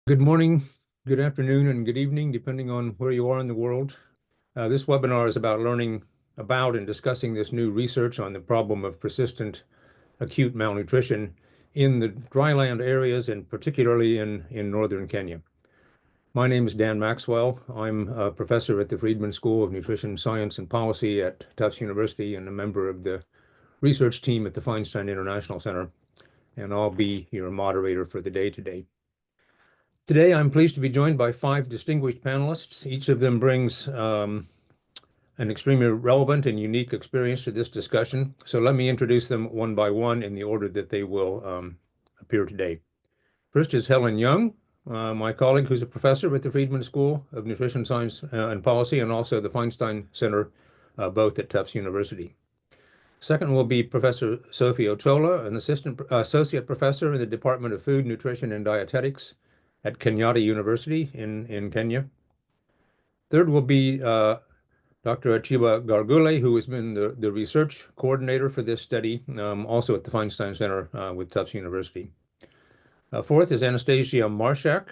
Good morning, good afternoon, and good evening, depending on where you are in the world. This webinar is about learning about and discussing this new research on the problem of persistent acute malnutrition in the dryland areas and particularly in northern Kenya. My name is Dan Maxwell. I'm a professor at the Friedman School of Nutrition Science and Policy at Tufts University and a member of the research team at the Feinstein International Center, and I'll be your moderator for the day today. Today, I'm pleased to be joined by 5 distinguished panelists. Each of them brings an extremely relevant and unique experience to this discussion. So let me introduce them one by one in the order that they will appear today. First is Helen Young, my colleague who's a professor at the Friedman School of Nutrition Science and Policy and also the Feinstein Center, both at Tufts University. Second will be Professor Sophie Otola, an associate professor in the Department of Food, Nutrition, and Dietetics at Kenyatta University in Kenya. Third will be Dr. Achiba Gargule, who has been the research coordinator for this study, also at the Feinstein Center with Tufts University. Fourth is Anastasia Marshak,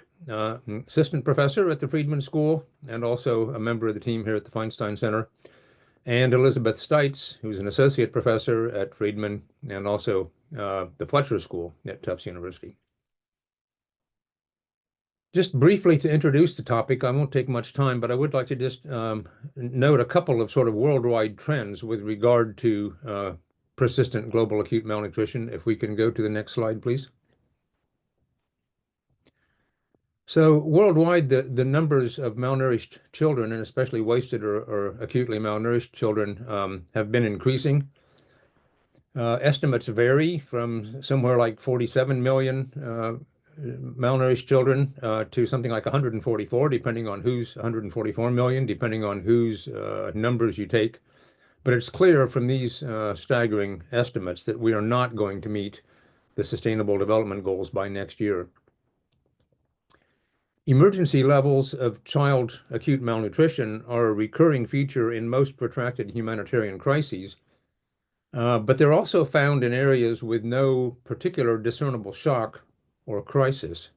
assistant professor at the Friedman School and also a member of the team here at the Feinstein Center. And Elizabeth Stites, who's an associate professor at Friedman and also the Fletcher School at Tufts University. Just briefly to introduce the topic, I won't take much time, but I would like to just note a couple of sort of worldwide trends with regard to persistent global acute malnutrition. If we can go to the next slide, please. So worldwide, the numbers of malnourished children, and especially wasted or acutely malnourished children, have been increasing. Estimates vary from somewhere like 47 million malnourished children to something like 144, depending on 144 million, depending on whose numbers you take. But it's clear from these staggering estimates that we are not going to meet the Sustainable Development Goals by next year. Emergency levels of child acute malnutrition are a recurring feature in most protracted humanitarian crises, but they're also found in areas with no particular discernible shock or crisis.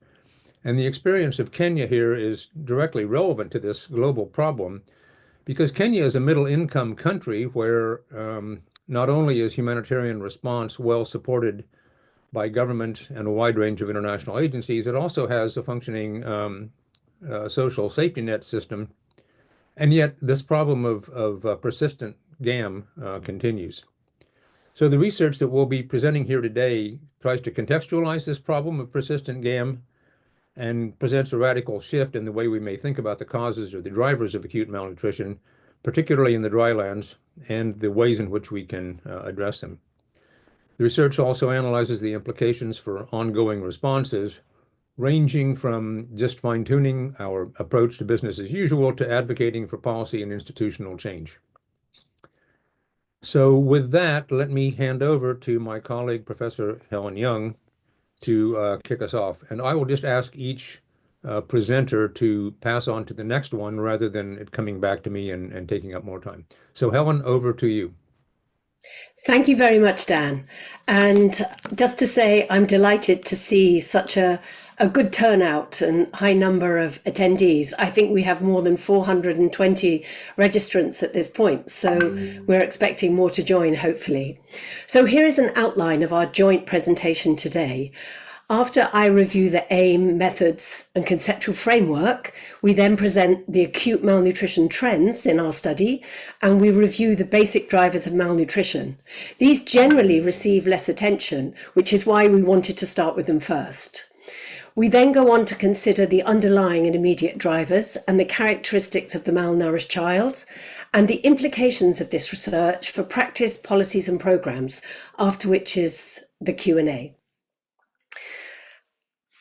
And the experience of Kenya here is directly relevant to this global problem because Kenya is a middle-income country where not only is humanitarian response well supported by government and a wide range of international agencies, it also has a functioning social safety net system. And yet this problem of persistent GAM continues. So the research that we'll be presenting here today tries to contextualize this problem of persistent GAM and presents a radical shift in the way we may think about the causes or the drivers of acute malnutrition, particularly in the drylands, and the ways in which we can address them. The research also analyzes the implications for ongoing responses, ranging from just fine-tuning our approach to business as usual to advocating for policy and institutional change. So with that, let me hand over to my colleague, Professor Helen Young, to kick us off. And I will just ask each presenter to pass on to the next one rather than it coming back to me and taking up more time. So Helen, over to you. Thank you very much, Dan. And just to say, I'm delighted to see such a good turnout and high number of attendees. I think we have more than 420 registrants at this point, so we're expecting more to join, hopefully. So here is an outline of our joint presentation today. After I review the aim, methods, and conceptual framework, we then present the acute malnutrition trends in our study, and we review the basic drivers of malnutrition. These generally receive less attention, which is why we wanted to start with them first. We then go on to consider the underlying and immediate drivers and the characteristics of the malnourished child, and the implications of this research for practice, policies, and programs, after which is the Q&A.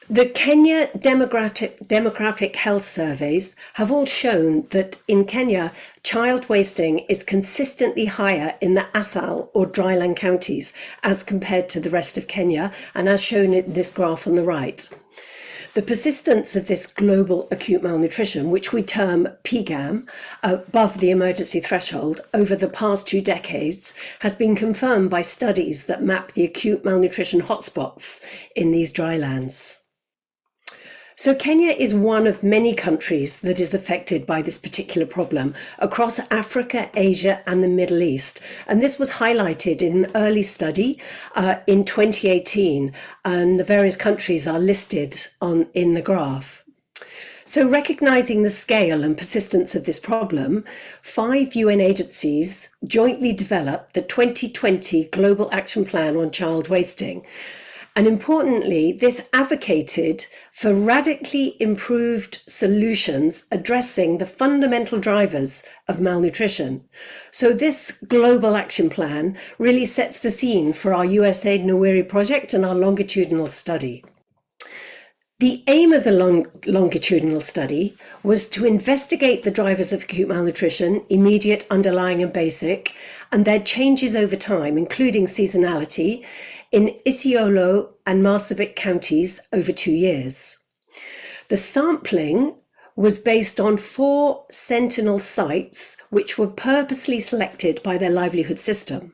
The Kenya demographic health surveys have all shown that in Kenya, child wasting is consistently higher in the Asal or dryland counties as compared to the rest of Kenya, and as shown in this graph on the right. The persistence of this global acute malnutrition, which we term PGAM, above the emergency threshold over the past 2 decades, has been confirmed by studies that map the acute malnutrition hotspots in these drylands. So Kenya is one of many countries that is affected by this particular problem across Africa, Asia, and the Middle East. And this was highlighted in an early study in 2018, and the various countries are listed in the graph. So recognizing the scale and persistence of this problem, 5 UN agencies jointly developed the 2020 Global Action Plan on Child Wasting. And importantly, this advocated for radically improved solutions addressing the fundamental drivers of malnutrition. So this global action plan really sets the scene for our USAID Nawiri project and our longitudinal study. The aim of the longitudinal study was to investigate the drivers of acute malnutrition, immediate, underlying, and basic, and their changes over time, including seasonality, in Isiolo and Marsabit counties over 2 years. The sampling was based on 4 sentinel sites, which were purposely selected by their livelihood system.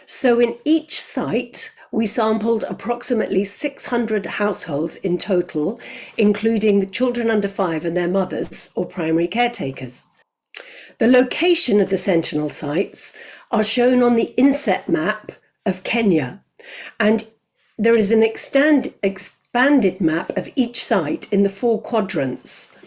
So in each site, we sampled approximately 600 households in total, including the children under 5 and their mothers or primary caretakers. The location of the sentinel sites are shown on the inset map of Kenya, and there is an expanded map of each site in the 4 quadrants.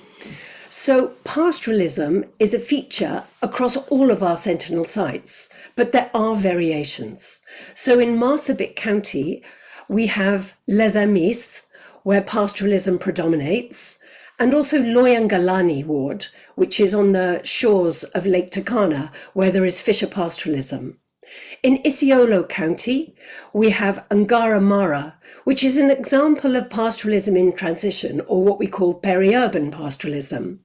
So pastoralism is a feature across all of our sentinel sites, but there are variations. So in Marsabit County, we have Les Amis, where pastoralism predominates, and also Loyangalani ward, which is on the shores of Lake Turkana, where there is fisher pastoralism. In Isiolo County, we have Ngara Mara, which is an example of pastoralism in transition, or what we call peri-urban pastoralism.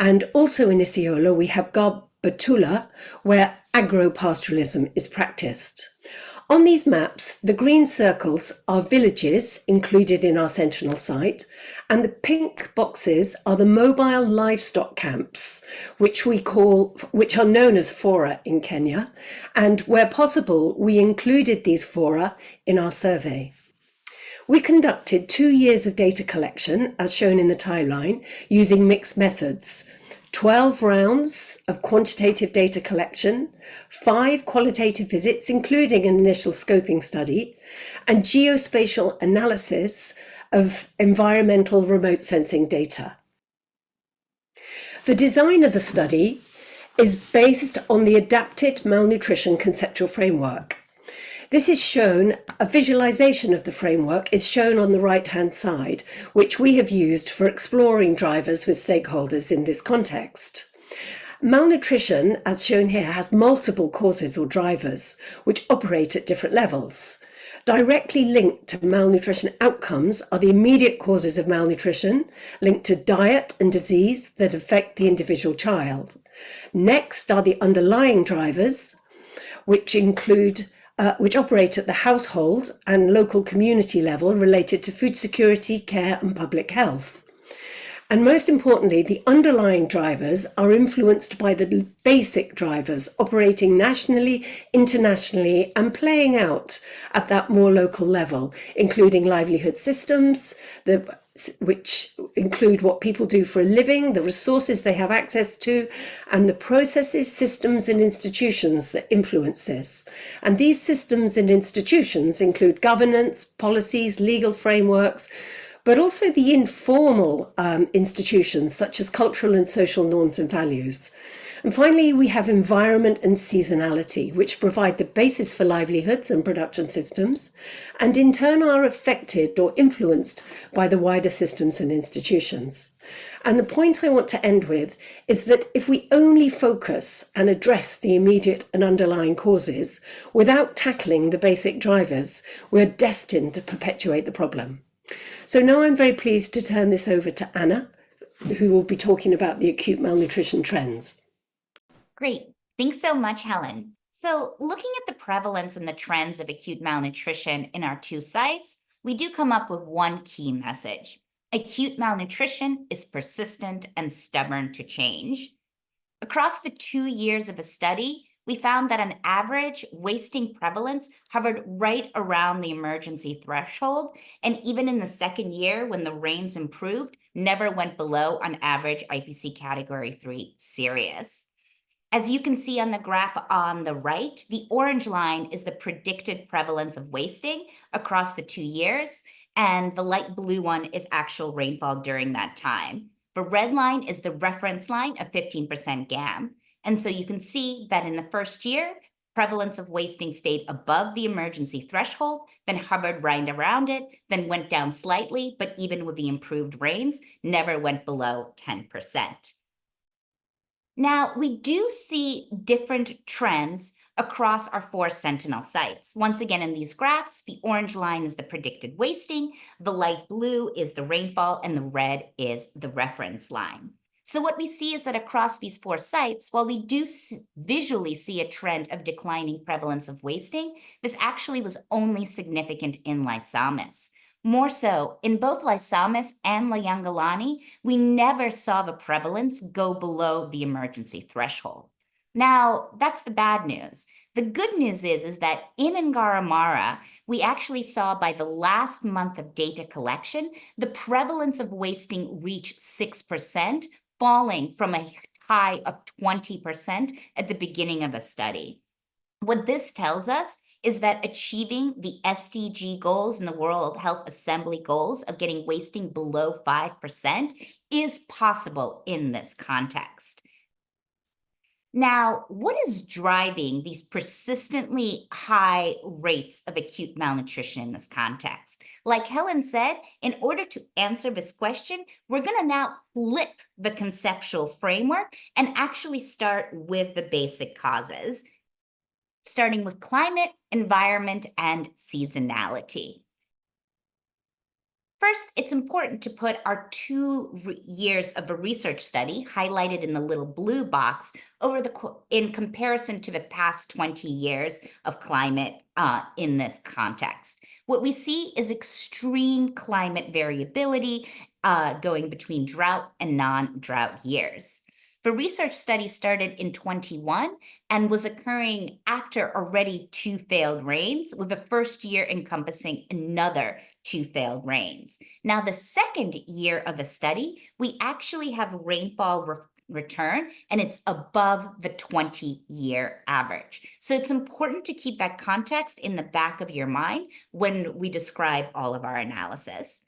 And also in Isiolo, we have Garbatulla, where agro-pastoralism is practiced. On these maps, the green circles are villages included in our sentinel site, and the pink boxes are the mobile livestock camps, which are known as fora in Kenya, and where possible, we included these fora in our survey. We conducted 2 years of data collection, as shown in the timeline, using mixed methods. 12 rounds of quantitative data collection, 5 qualitative visits, including an initial scoping study, and geospatial analysis of environmental remote sensing data. The design of the study is based on the adapted malnutrition conceptual framework. This is shown, a visualization of the framework is shown on the right-hand side, which we have used for exploring drivers with stakeholders in this context. Malnutrition, as shown here, has multiple causes or drivers, which operate at different levels. Directly linked to malnutrition outcomes are the immediate causes of malnutrition, linked to diet and disease that affect the individual child. Next are the underlying drivers, which operate at the household and local community level related to food security, care, and public health. And most importantly, the underlying drivers are influenced by the basic drivers operating nationally, internationally, and playing out at that more local level, including livelihood systems, which include what people do for a living, the resources they have access to, and the processes, systems, and institutions that influence this. And these systems and institutions include governance, policies, legal frameworks, but also the informal institutions such as cultural and social norms and values. And finally, we have environment and seasonality, which provide the basis for livelihoods and production systems, and in turn are affected or influenced by the wider systems and institutions. And the point I want to end with is that if we only focus and address the immediate and underlying causes without tackling the basic drivers, we're destined to perpetuate the problem. So now I'm very pleased to turn this over to Anna, who will be talking about the acute malnutrition trends. Great. Thanks so much, Helen. So looking at the prevalence and the trends of acute malnutrition in our 2 sites, we do come up with one key message. Acute malnutrition is persistent and stubborn to change. Across the 2 years of a study, we found that on average, wasting prevalence hovered right around the emergency threshold, and even in the second year when the rains improved, never went below, on average, IPC Category 3 serious. As you can see on the graph on the right, the orange line is the predicted prevalence of wasting across the 2 years, and the light blue one is actual rainfall during that time. The red line is the reference line of 15% GAM. And so you can see that in the first year, prevalence of wasting stayed above the emergency threshold, then hovered right around it, then went down slightly, but even with the improved rains, never went below 10%. Now, we do see different trends across our 4 sentinel sites. Once again, in these graphs, the orange line is the predicted wasting, the light blue is the rainfall, and the red is the reference line. So what we see is that across these 4 sites, while we do visually see a trend of declining prevalence of wasting, this actually was only significant in Lysamis. More so, in both Lysamis and Layangalani, we never saw the prevalence go below the emergency threshold. Now, that's the bad news. The good news is that in Ngaramara, we actually saw by the last month of data collection, the prevalence of wasting reached 6%, falling from a high of 20% at the beginning of a study. What this tells us is that achieving the SDG goals and the World Health Assembly goals of getting wasting below 5% is possible in this context. Now, what is driving these persistently high rates of acute malnutrition in this context? Like Helen said, in order to answer this question, we're going to now flip the conceptual framework and actually start with the basic causes, starting with climate, environment, and seasonality. First, it's important to put our 2 years of a research study, highlighted in the little blue box, in comparison to the past 20 years of climate in this context. What we see is extreme climate variability going between drought and non-drought years. The research study started in 21 and was occurring after already 2 failed rains, with the first year encompassing another 2 failed rains. Now, the second year of the study, we actually have rainfall return, and it's above the 20-year average. So it's important to keep that context in the back of your mind when we describe all of our analysis.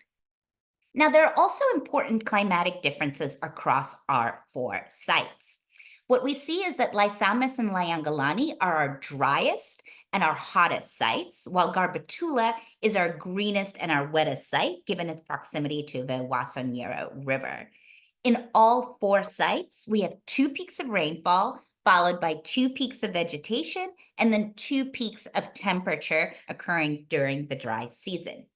Now, there are also important climatic differences across our 4 sites. What we see is that Lysamis and Layangalani are our driest and our hottest sites, while Garbatulla is our greenest and our wettest site, given its proximity to the Wasonyero River. In all 4 sites, we have 2 peaks of rainfall, followed by 2 peaks of vegetation, and then 2 peaks of temperature occurring during the dry season.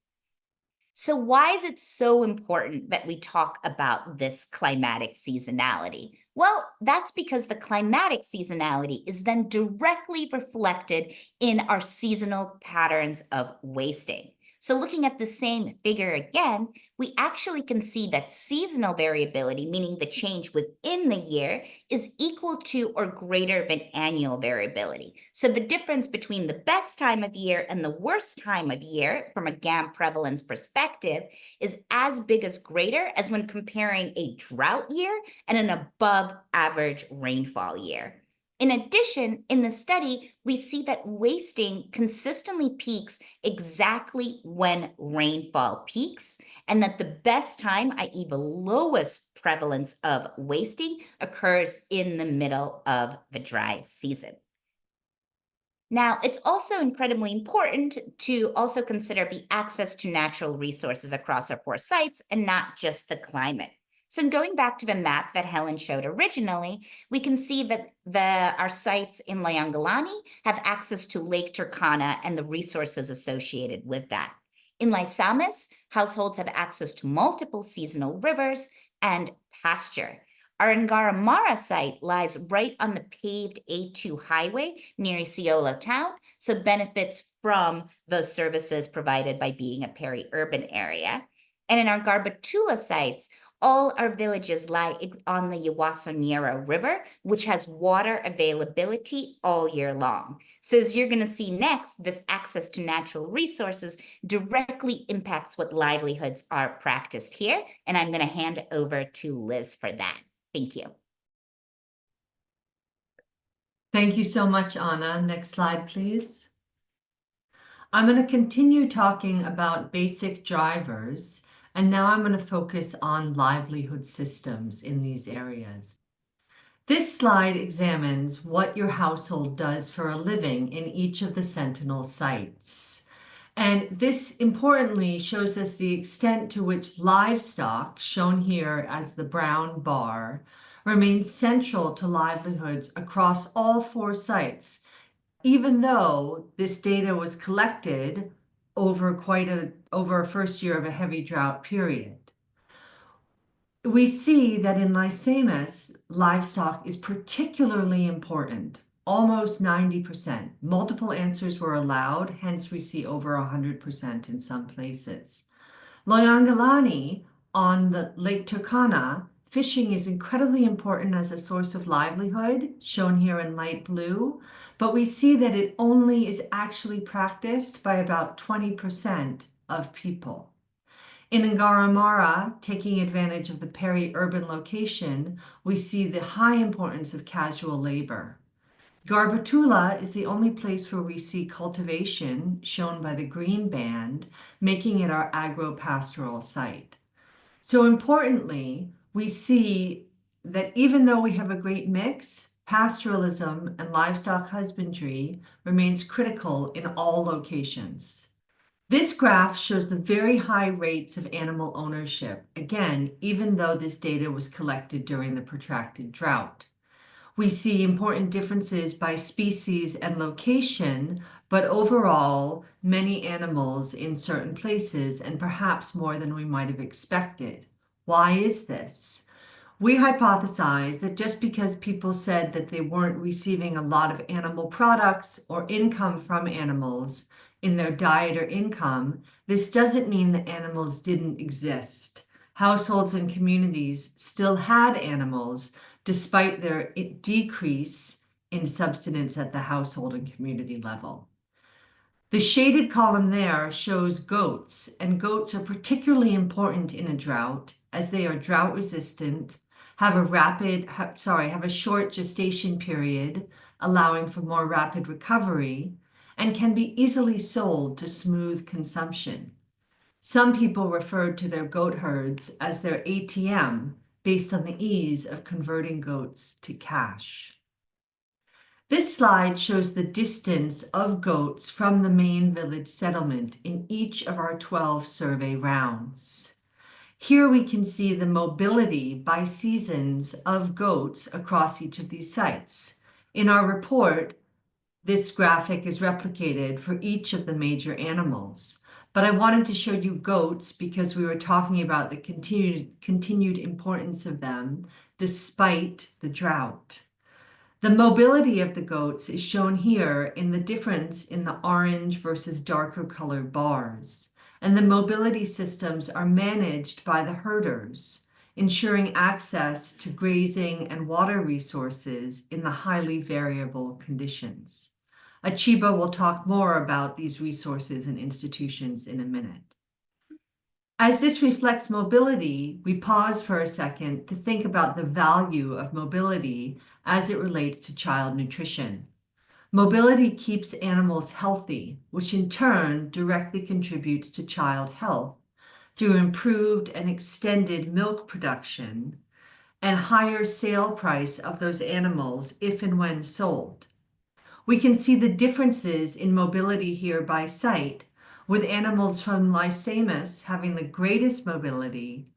So why is it so important that we talk about this climatic seasonality? Well, that's because the climatic seasonality is then directly reflected in our seasonal patterns of wasting. So looking at the same figure again, we actually can see that seasonal variability, meaning the change within the year, is equal to or greater than annual variability. So the difference between the best time of year and the worst time of year from a GAM prevalence perspective is as big as greater as when comparing a drought year and an above average rainfall year. In addition, in the study, we see that wasting consistently peaks exactly when rainfall peaks, and that the best time, i.e. the lowest prevalence of wasting, occurs in the middle of the dry season. Now, it's also incredibly important to also consider the access to natural resources across our 4 sites and not just the climate. So going back to the map that Helen showed originally, we can see that our sites in Layangalani have access to Lake Turkana and the resources associated with that. In Lysamis, households have access to multiple seasonal rivers and pasture. Our Ngaramara site lies right on the paved A2 highway near Isiolo town, so benefits from those services provided by being a peri-urban area. And in our Garbatulla sites, All our villages lie on the Yawasonira River, which has water availability all year long. So as you're going to see next, this access to natural resources directly impacts what livelihoods are practiced here. And I'm going to hand it over to Liz for that. Thank you. Thank you so much, Anna. Next slide, please. I'm going to continue talking about basic drivers, and now I'm going to focus on livelihood systems in these areas. This slide examines what your household does for a living in each of the Sentinel sites. And this importantly shows us the extent to which livestock, shown here as the brown bar, remains central to livelihoods across all 4 sites, even though this data was collected over a first year of a heavy drought period. We see that in Lysamus, livestock is particularly important, almost 90%. Multiple answers were allowed, hence we see over 100% in some places. Loyangalani, on the Lake Turkana, fishing is incredibly important as a source of livelihood, shown here in light blue, but we see that it only is actually practiced by about 20% of people. In Ngaramara, taking advantage of the peri-urban location, we see the high importance of casual labor. Garbatulla is the only place where we see cultivation, shown by the green band, making it our agro-pastoral site. So importantly, we see that even though we have a great mix, pastoralism and livestock husbandry remains critical in all locations. This graph shows the very high rates of animal ownership, again, even though this data was collected during the protracted drought. We see important differences by species and location, but overall, many animals in certain places, and perhaps more than we might have expected. Why is this? We hypothesize that just because people said that they weren't receiving a lot of animal products or income from animals in their diet or income, this doesn't mean that animals didn't exist. Households and communities still had animals despite their decrease in subsistence at the household and community level. The shaded column there shows goats, and goats are particularly important in a drought as they are drought resistant, have a short gestation period, allowing for more rapid recovery, and can be easily sold to smooth consumption. Some people referred to their goat herds as their ATM based on the ease of converting goats to cash. This slide shows the distance of goats from the main village settlement in each of our 12 survey rounds. Here we can see the mobility by seasons of goats across each of these sites. In our report, this graphic is replicated for each of the major animals, but I wanted to show you goats because we were talking about the continued importance of them despite the drought. The mobility of the goats is shown here in the difference in the orange versus darker colored bars, and the mobility systems are managed by the herders, ensuring access to grazing and water resources in the highly variable conditions. Achiba will talk more about these resources and institutions in a minute. As this reflects mobility, we pause for a second to think about the value of mobility as it relates to child nutrition. Mobility keeps animals healthy, which in turn directly contributes to child health through improved and extended milk production and higher sale price of those animals if and when sold. We can see the differences in mobility here by site, with animals from Lysamus having the greatest mobility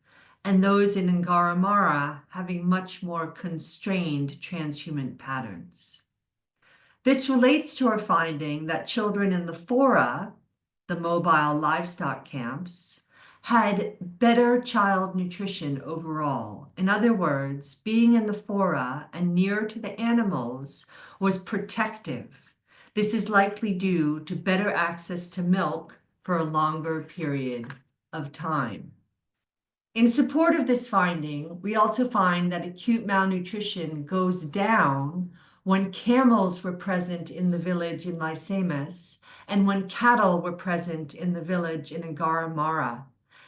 and those in Ngaramara having much more constrained transhuman patterns. This relates to our finding that children in the fora, the mobile livestock camps, had better child nutrition overall. In other words, being in the fora and near to the animals was protective. This is likely due to better access to milk for a longer period of time. In support of this finding, we also find that acute malnutrition goes down when camels were present in the village in Lycemus and when cattle were present in the village in Agaramara.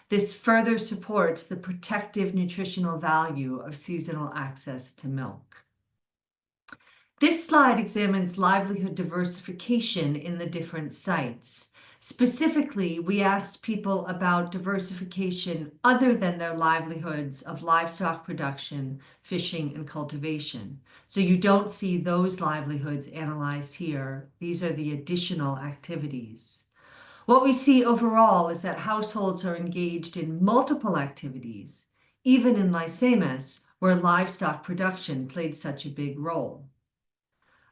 This further supports the protective nutritional value of seasonal access to milk. This slide examines livelihood diversification in the different sites. Specifically, we asked people about diversification other than their livelihoods of livestock production, fishing, and cultivation. So you don't see those livelihoods analyzed here. These are the additional activities. What we see overall is that households are engaged in multiple activities, even in Lycemus, where livestock production played such a big role.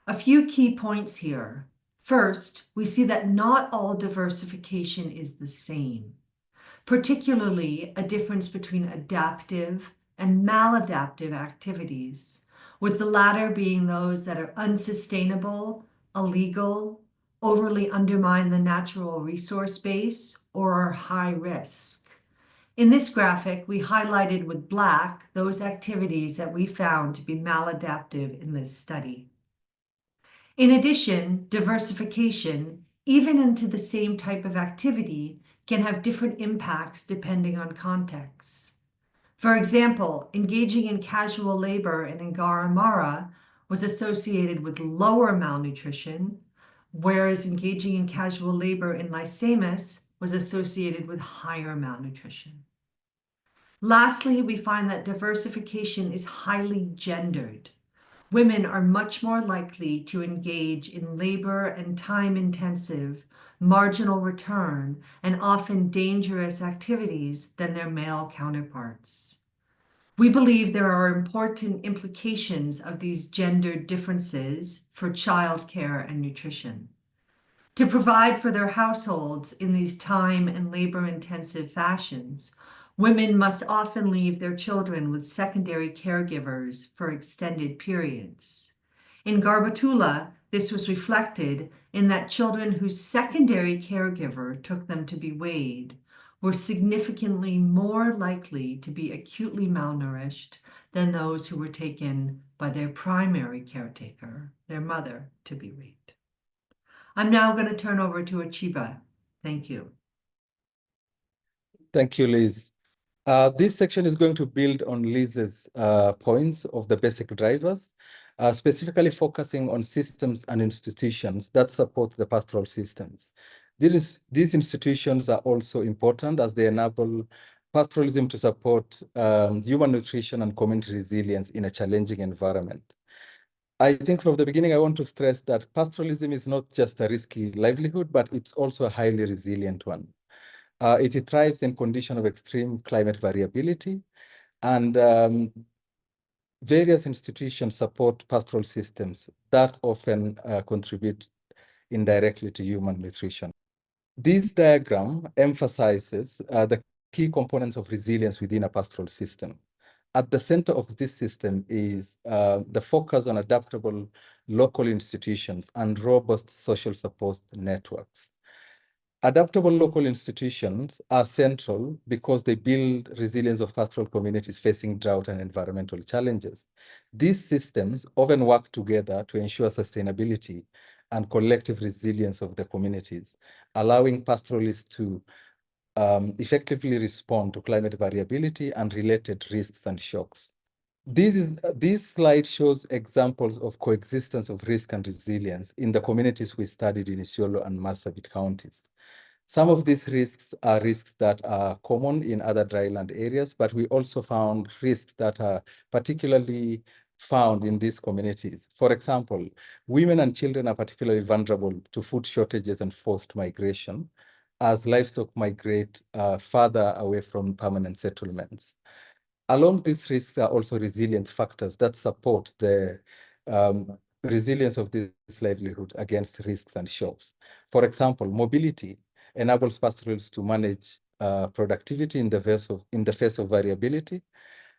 A few key points here. First, we see that not all diversification is the same, particularly a difference between adaptive and maladaptive activities, with the latter being those that are unsustainable, illegal, overly undermine the natural resource base, or are high risk. In this graphic, we highlighted with black those activities that we found to be maladaptive in this study. In addition, diversification, even into the same type of activity, can have different impacts depending on contexts. For example, engaging in casual labor in Ngaramara was associated with lower malnutrition, whereas engaging in casual labor in Lycemus was associated with higher malnutrition. Lastly, we find that diversification is highly gendered. Women are much more likely to engage in labor and time-intensive, marginal return, and often dangerous activities than their male counterparts. We believe there are important implications of these gendered differences for childcare and nutrition. To provide for their households in these time and labor-intensive fashions, women must often leave their children with secondary caregivers for extended periods. In Garbatulla, this was reflected in that children whose secondary caregiver took them to be weighed were significantly more likely to be acutely malnourished than those who were taken by their primary caretaker, their mother, to be weighed. I'm now going to turn over to Achiba. Thank you. Thank you, Liz. This section is going to build on Liz's points of the basic drivers, specifically focusing on systems and institutions that support the pastoral systems. These institutions are also important as they enable pastoralism to support human nutrition and community resilience in a challenging environment. I think from the beginning, I want to stress that pastoralism is not just a risky livelihood, but it's also a highly resilient one. It thrives in conditions of extreme climate variability, and various institutions support pastoral systems that often contribute indirectly to human nutrition. This diagram emphasizes the key components of resilience within a pastoral system. At the center of this system is the focus on adaptable local institutions and robust social support networks. Adaptable local institutions are central because they build resilience of pastoral communities facing drought and environmental challenges. These systems often work together to ensure sustainability and collective resilience of the communities, allowing pastoralists to effectively respond to climate variability and related risks and shocks. This slide shows examples of coexistence of risk and resilience in the communities we studied in Isiolo and Marsabit counties. Some of these risks are risks that are common in other dryland areas, but we also found risks that are particularly found in these communities. For example, women and children are particularly vulnerable to food shortages and forced migration as livestock migrate further away from permanent settlements. Along these risks are also resilient factors that support the resilience of this livelihood against risks and shocks. For example, mobility enables pastoralists to manage productivity in the face of variability.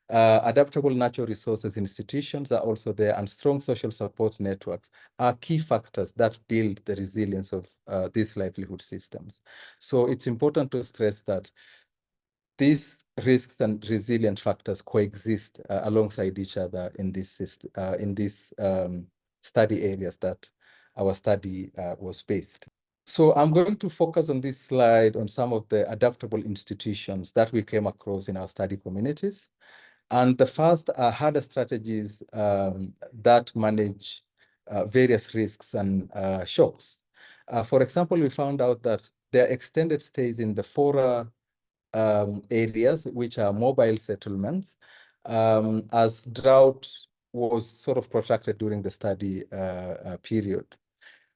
Adaptable natural resources institutions are also there, and strong social support networks are key factors that build the resilience of these livelihood systems. So it's important to stress that these risks and resilient factors coexist alongside each other in these study areas that our study was based. So I'm going to focus on this slide on some of the adaptable institutions that we came across in our study communities. And the first are harder strategies that manage various risks and shocks. For example, we found out that their extended stays in the fora areas, which are mobile settlements, as drought was sort of protracted during the study period.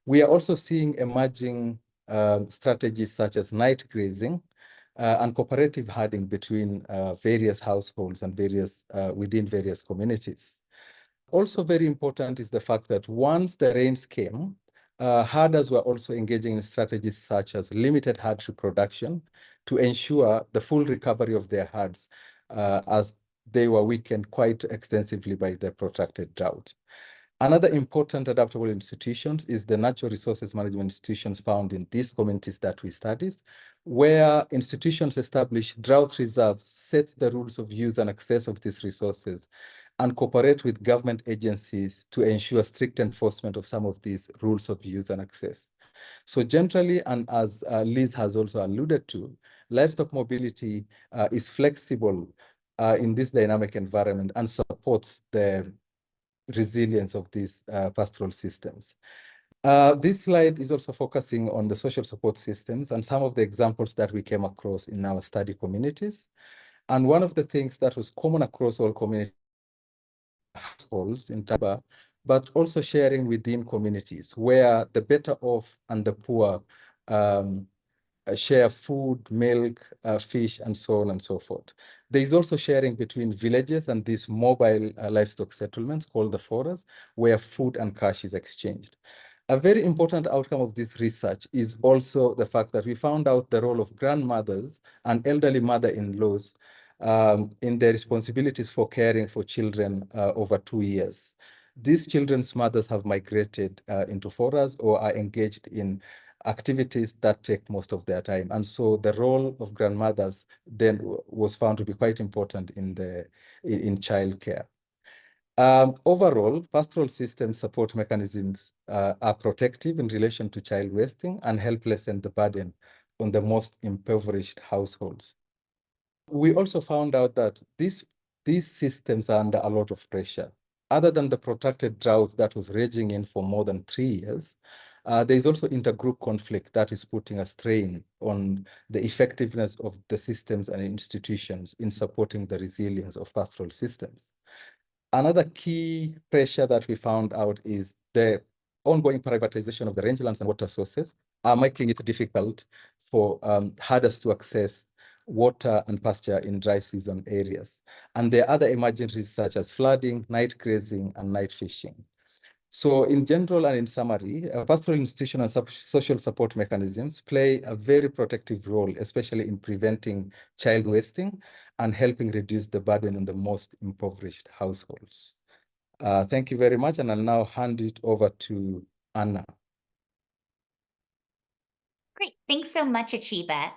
We are also seeing emerging strategies such as night grazing and cooperative herding between various households and within various communities. Also very important is the fact that once the rains came, herders were also engaging in strategies such as limited herd reproduction to ensure the full recovery of their herds as they were weakened quite extensively by the protracted drought. Another important adaptable institutions is the natural resources management institutions found in these communities that we studied, where institutions establish drought reserves, set the rules of use and access of these resources, and cooperate with government agencies to ensure strict enforcement of some of these rules of use and access. So generally, and as Liz has also alluded to, livestock mobility is flexible in this dynamic environment and supports the resilience of these pastoral systems. This slide is also focusing on the social support systems and some of the examples that we came across in our study communities. And one of the things that was common across all community households in Taba, but also sharing within communities where the better off and the poor share food, milk, fish, and so on and so forth. There is also sharing between villages and these mobile livestock settlements called the foras, where food and cash is exchanged. A very important outcome of this research is also the fact that we found out the role of grandmothers and elderly mother-in-laws in their responsibilities for caring for children over 2 years. These children's mothers have migrated into foras or are engaged in activities that take most of their time. And so the role of grandmothers then was found to be quite important in childcare. Overall, pastoral system support mechanisms are protective in relation to child wasting and help lessen the burden on the most impoverished households. We also found out that these systems are under a lot of pressure. Other than the protracted drought that was raging in for more than 3 years, there is also intergroup conflict that is putting a strain on the effectiveness of the systems and institutions in supporting the resilience of pastoral systems. Another key pressure that we found out is the ongoing privatization of the rangelands and water sources are making it difficult for herders to access water and pasture in dry season areas. And there are other emerging risks such as flooding, night grazing, and night fishing. So in general and in summary, pastoral institutional and social support mechanisms play a very protective role, especially in preventing child wasting and helping reduce the burden on the most impoverished households. Thank you very much, and I'll now hand it over to Anna. Great, thanks so much, Achiba.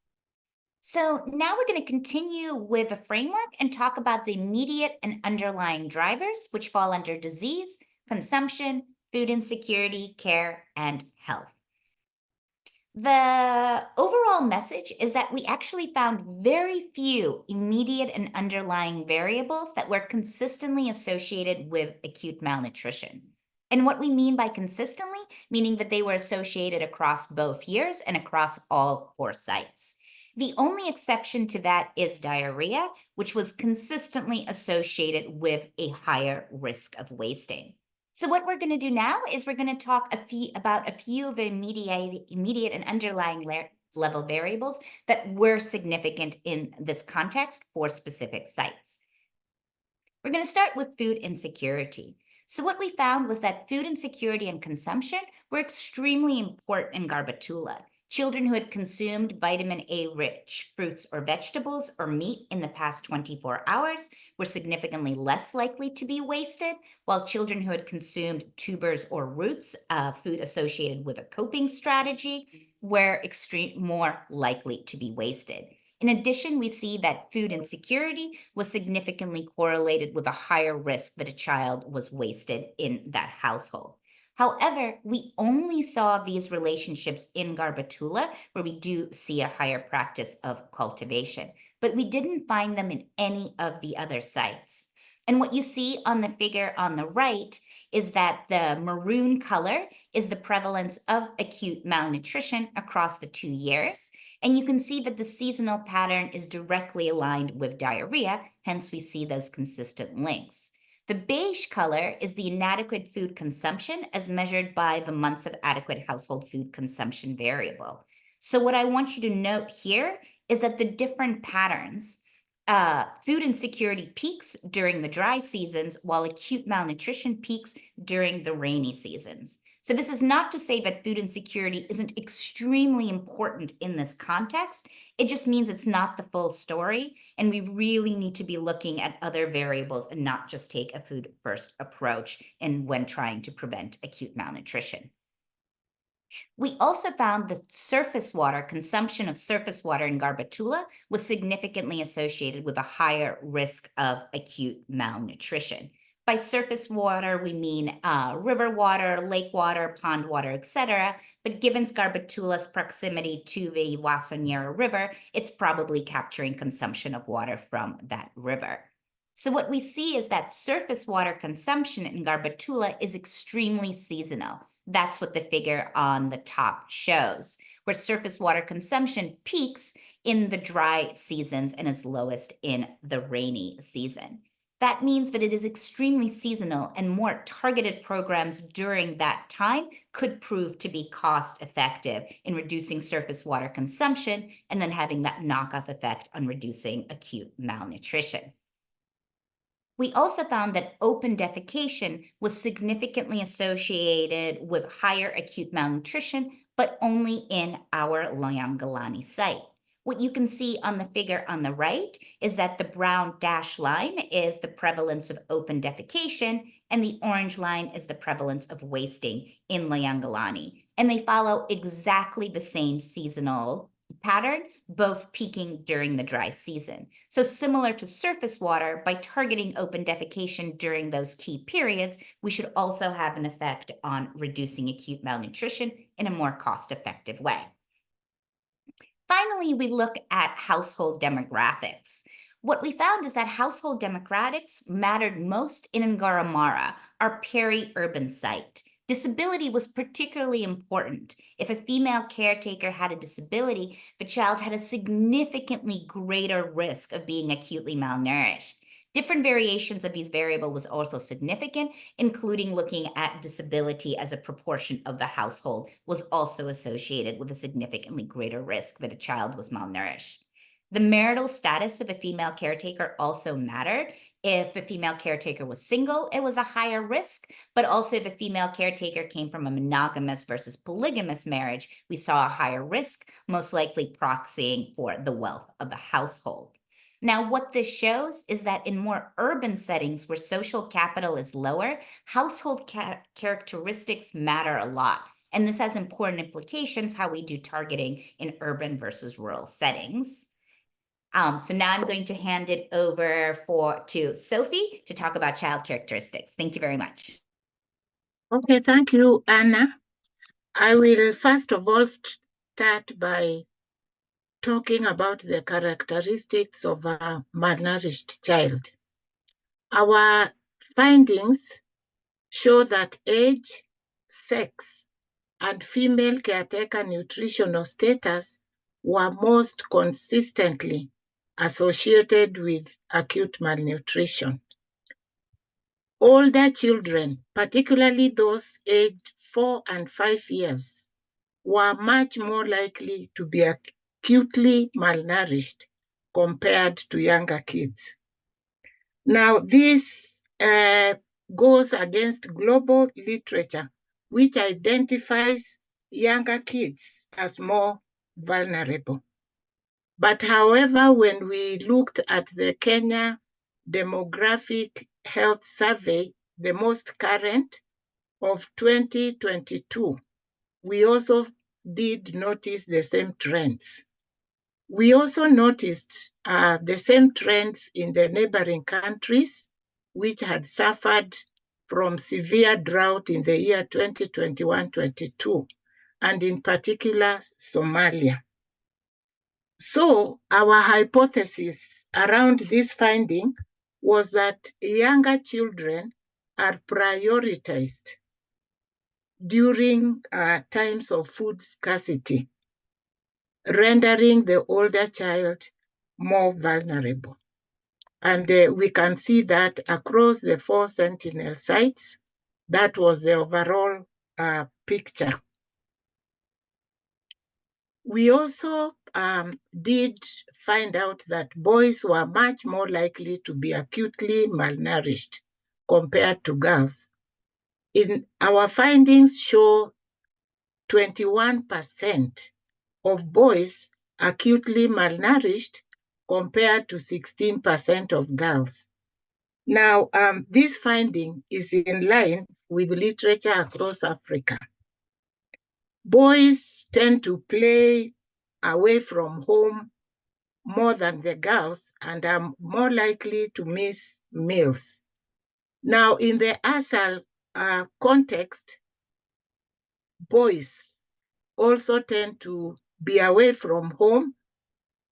So now we're going to continue with the framework and talk about the immediate and underlying drivers, which fall under disease, consumption, food insecurity, care, and health. The overall message is that we actually found very few immediate and underlying variables that were consistently associated with acute malnutrition. And what we mean by consistently, meaning that they were associated across both years and across all 4 sites. The only exception to that is diarrhea, which was consistently associated with a higher risk of wasting. So what we're going to do now is we're going to talk about a few of the immediate and underlying level variables that were significant in this context for specific sites. We're going to start with food insecurity. So what we found was that food insecurity and consumption were extremely important in Garbatulla. Children who had consumed vitamin A-rich fruits or vegetables or meat in the past 24 hours were significantly less likely to be wasted, while children who had consumed tubers or roots, food associated with a coping strategy, were more likely to be wasted. In addition, we see that food insecurity was significantly correlated with a higher risk that a child was wasted in that household. However, we only saw these relationships in Garbatulla, where we do see a higher practice of cultivation, but we didn't find them in any of the other sites. And what you see on the figure on the right is that the maroon color is the prevalence of acute malnutrition across the 2 years. And you can see that the seasonal pattern is directly aligned with diarrhea, hence we see those consistent links. The beige color is the inadequate food consumption as measured by the months of adequate household food consumption variable. So what I want you to note here is that the different patterns, food insecurity peaks during the dry seasons, while acute malnutrition peaks during the rainy seasons. So this is not to say that food insecurity isn't extremely important in this context. It just means it's not the full story, and we really need to be looking at other variables and not just take a food first approach when trying to prevent acute malnutrition. We also found the surface water, consumption of surface water in Garbatulla was significantly associated with a higher risk of acute malnutrition. By surface water, we mean river water, lake water, pond water, etc. But given Garbatulla's proximity to the Wasonyera River, it's probably capturing consumption of water from that river. So what we see is that surface water consumption in Garbatulla is extremely seasonal. That's what the figure on the top shows, where surface water consumption peaks in the dry seasons and is lowest in the rainy season. That means that it is extremely seasonal, and more targeted programs during that time could prove to be cost effective in reducing surface water consumption and then having that knockoff effect on reducing acute malnutrition. We also found that open defecation was significantly associated with higher acute malnutrition, but only in our Loyangalani site. What you can see on the figure on the right is that the brown dashed line is the prevalence of open defecation, and the orange line is the prevalence of wasting in Loyangalani. And they follow exactly the same seasonal pattern, both peaking during the dry season. So similar to surface water, by targeting open defecation during those key periods, we should also have an effect on reducing acute malnutrition in a more cost-effective way. Finally, we look at household demographics. What we found is that household demographics mattered most in Ngaramara, our peri-urban site. Disability was particularly important. If a female caretaker had a disability, the child had a significantly greater risk of being acutely malnourished. Different variations of these variables was also significant, including looking at disability as a proportion of the household was also associated with a significantly greater risk that a child was malnourished. The marital status of a female caretaker also mattered. If a female caretaker was single, it was a higher risk, but also if a female caretaker came from a monogamous versus polygamous marriage, we saw a higher risk, most likely proxying for the wealth of the household. Now, what this shows is that in more urban settings where social capital is lower, household characteristics matter a lot. And this has important implications how we do targeting in urban versus rural settings. So now I'm going to hand it over to Sophie to talk about child characteristics. Thank you very much. Okay, thank you, Anna. I will first of all start by talking about the characteristics of a malnourished child. Our findings show that age, sex, and female caretaker nutritional status were most consistently associated with acute malnutrition. Older children, particularly those aged 4 and 5 years, were much more likely to be acutely malnourished compared to younger kids. Now, this goes against global literature, which identifies younger kids as more vulnerable. But however, when we looked at the Kenya Demographic Health Survey, the most current of 2022, we also did notice the same trends. We also noticed the same trends in the neighboring countries, which had suffered from severe drought in the year 2021-22, and in particular, Somalia. So our hypothesis around this finding was that younger children are prioritized during times of food scarcity, rendering the older child more vulnerable. And we can see that across the 4 sentinel sites. That was the overall picture. We also did find out that boys were much more likely to be acutely malnourished compared to girls. In our findings show 21% of boys acutely malnourished compared to 16% of girls. Now, this finding is in line with literature across Africa. Boys tend to play away from home more than the girls and are more likely to miss meals. Now, in the ASAL context, boys also tend to be away from home,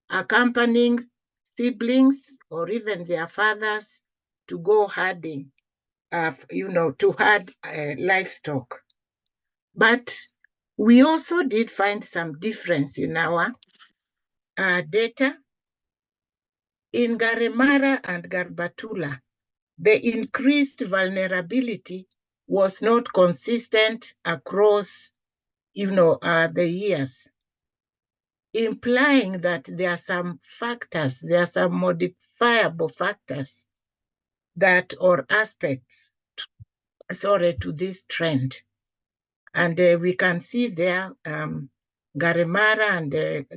accompanying siblings or even their fathers to go herding, to herd livestock. But we also did find some difference in our data. In Garemara and Garbatulla, the increased vulnerability was not consistent across, the years, implying that there are some factors, there are some modifiable factors that or aspects, to this trend. And we can see there, Garemara and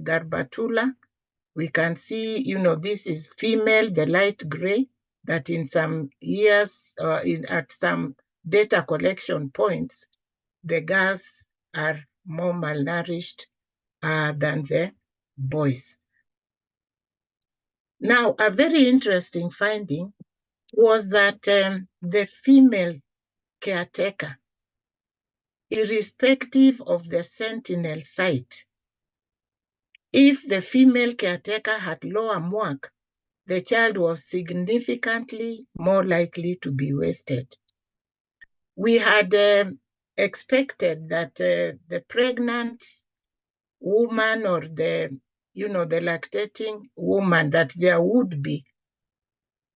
Garbatulla, we can see, this is female, the light gray, that in some years, at some data collection points, the girls are more malnourished than the boys. Now, a very interesting finding was that the female caretaker, irrespective of the sentinel site, if the female caretaker had lower MWAC, the child was significantly more likely to be wasted. We had expected that the pregnant woman or the lactating woman, that there would be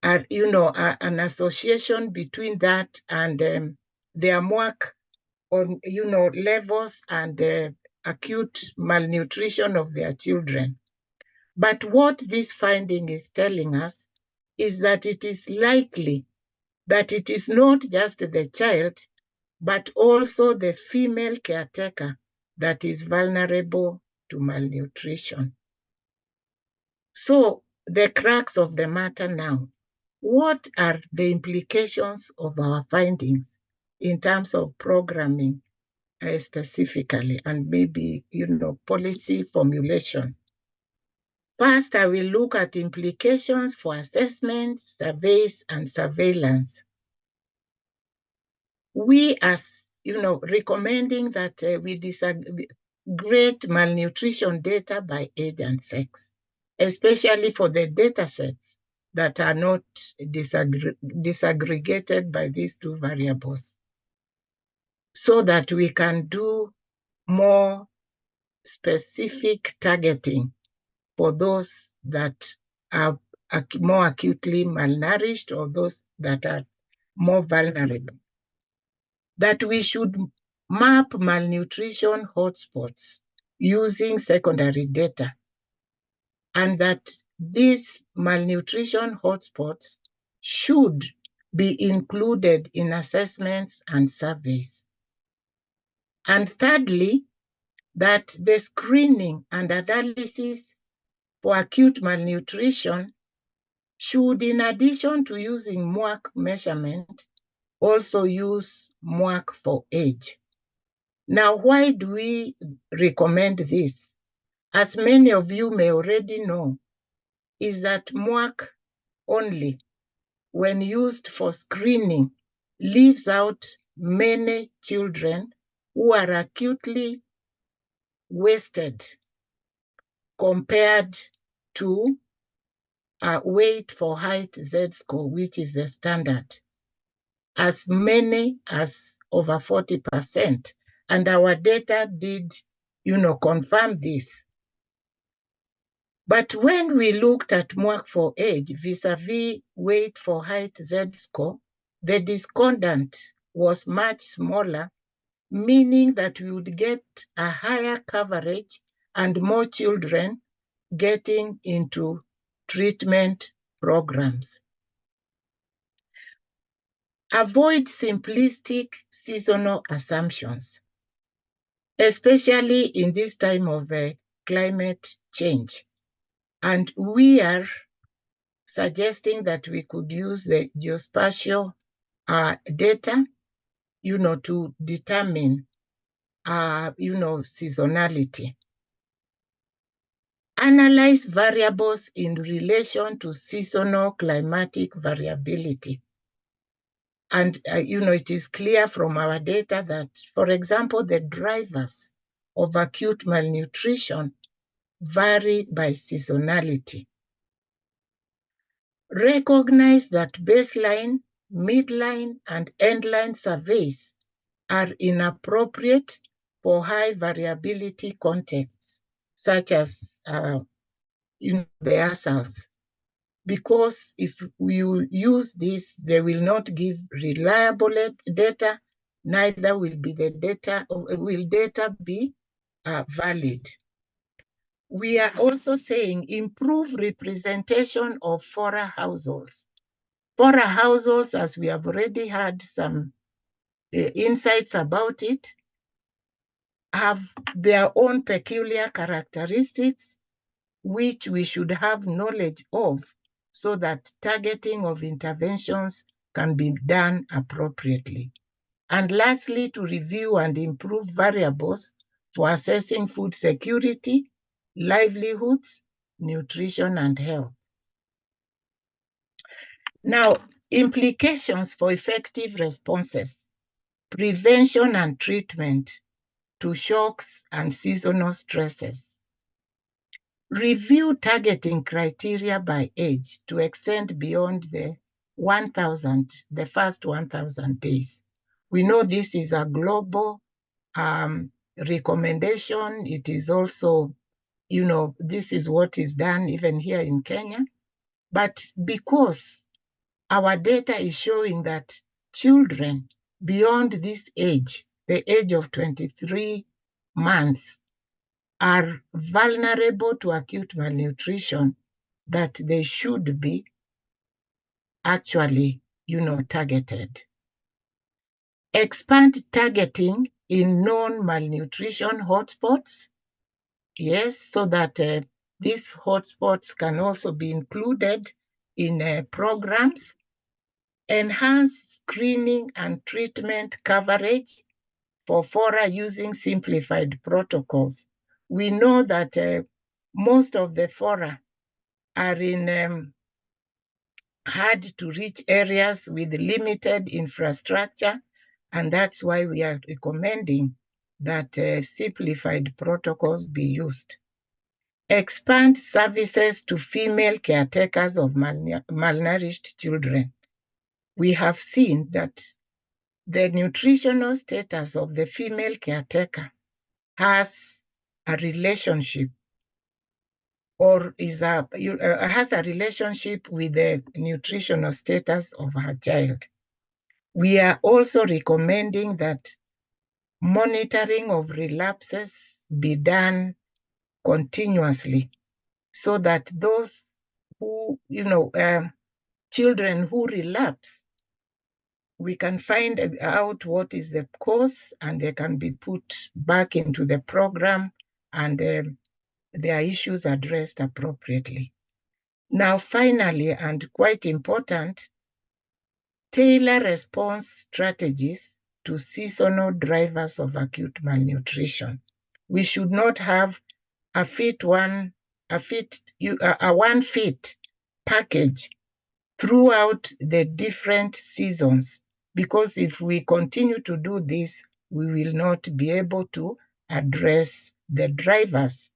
an association between that and their MWAC on levels and acute malnutrition of their children. But what this finding is telling us is that it is likely that it is not just the child, but also the female caretaker that is vulnerable to malnutrition. So the crux of the matter now, what are the implications of our findings in terms of programming specifically, and maybe, policy formulation? First, I will look at implications for assessments, surveys, and surveillance. We, as recommending that we disaggregate malnutrition data by age and sex, especially for the data sets that are not disaggregated by these 2 variables, so that we can do more specific targeting for those that are more acutely malnourished or those that are more vulnerable. That we should map malnutrition hotspots using secondary data, and that these malnutrition hotspots should be included in assessments and surveys. And thirdly, that the screening and analysis for acute malnutrition should, in addition to using MWAC measurement, also use MWAC for age. Now, why do we recommend this? as many of you may already know, is that MWAC only, when used for screening, leaves out many children who are acutely wasted compared to weight for height Z-score, which is the standard, as many as over 40%. And our data did, confirm this. But when we looked at MWAC for age vis-a-vis weight for height Z-score, the discordant was much smaller, meaning that we would get a higher coverage and more children getting into treatment programs. Avoid simplistic seasonal assumptions, especially in this time of climate change. And we are suggesting that we could use the geospatial data, to determine, seasonality. Analyze variables in relation to seasonal climatic variability. And, it is clear from our data that, for example, the drivers of acute malnutrition vary by seasonality. Recognize that baseline, midline, and endline surveys are inappropriate for high variability contexts, such as the ASALs, because if you use this, they will not give reliable data, neither will data be valid. We are also saying improve representation of FORA households. FORA households, as we have already had some insights about it, have their own peculiar characteristics, which we should have knowledge of so that targeting of interventions can be done appropriately. And lastly, to review and improve variables for assessing food security, livelihoods, nutrition, and health. Now, implications for effective responses, prevention and treatment to shocks and seasonal stresses. Review targeting criteria by age to extend beyond the first 1,000 days. We know this is a global recommendation. It is also, this is what is done even here in Kenya. But because our data is showing that children beyond this age, the age of 23 months, are vulnerable to acute malnutrition, that they should be actually, targeted. Expand targeting in non-malnutrition hotspots, yes, so that these hotspots can also be included in programs. Enhance screening and treatment coverage for FORA using simplified protocols. We know that most of the FORA are in hard to reach areas with limited infrastructure, and that's why we are recommending that simplified protocols be used. Expand services to female caretakers of malnourished children. We have seen that the nutritional status of the female caretaker has a relationship or has a relationship with the nutritional status of her child. We are also recommending that monitoring of relapses be done continuously so that those who, children who relapse, we can find out what is the cause and they can be put back into the program and their issues addressed appropriately. Now, finally, and quite important, tailor response strategies to seasonal drivers of acute malnutrition. We should not have a 1 fit package throughout the different seasons, because if we continue to do this, we will not be able to address the drivers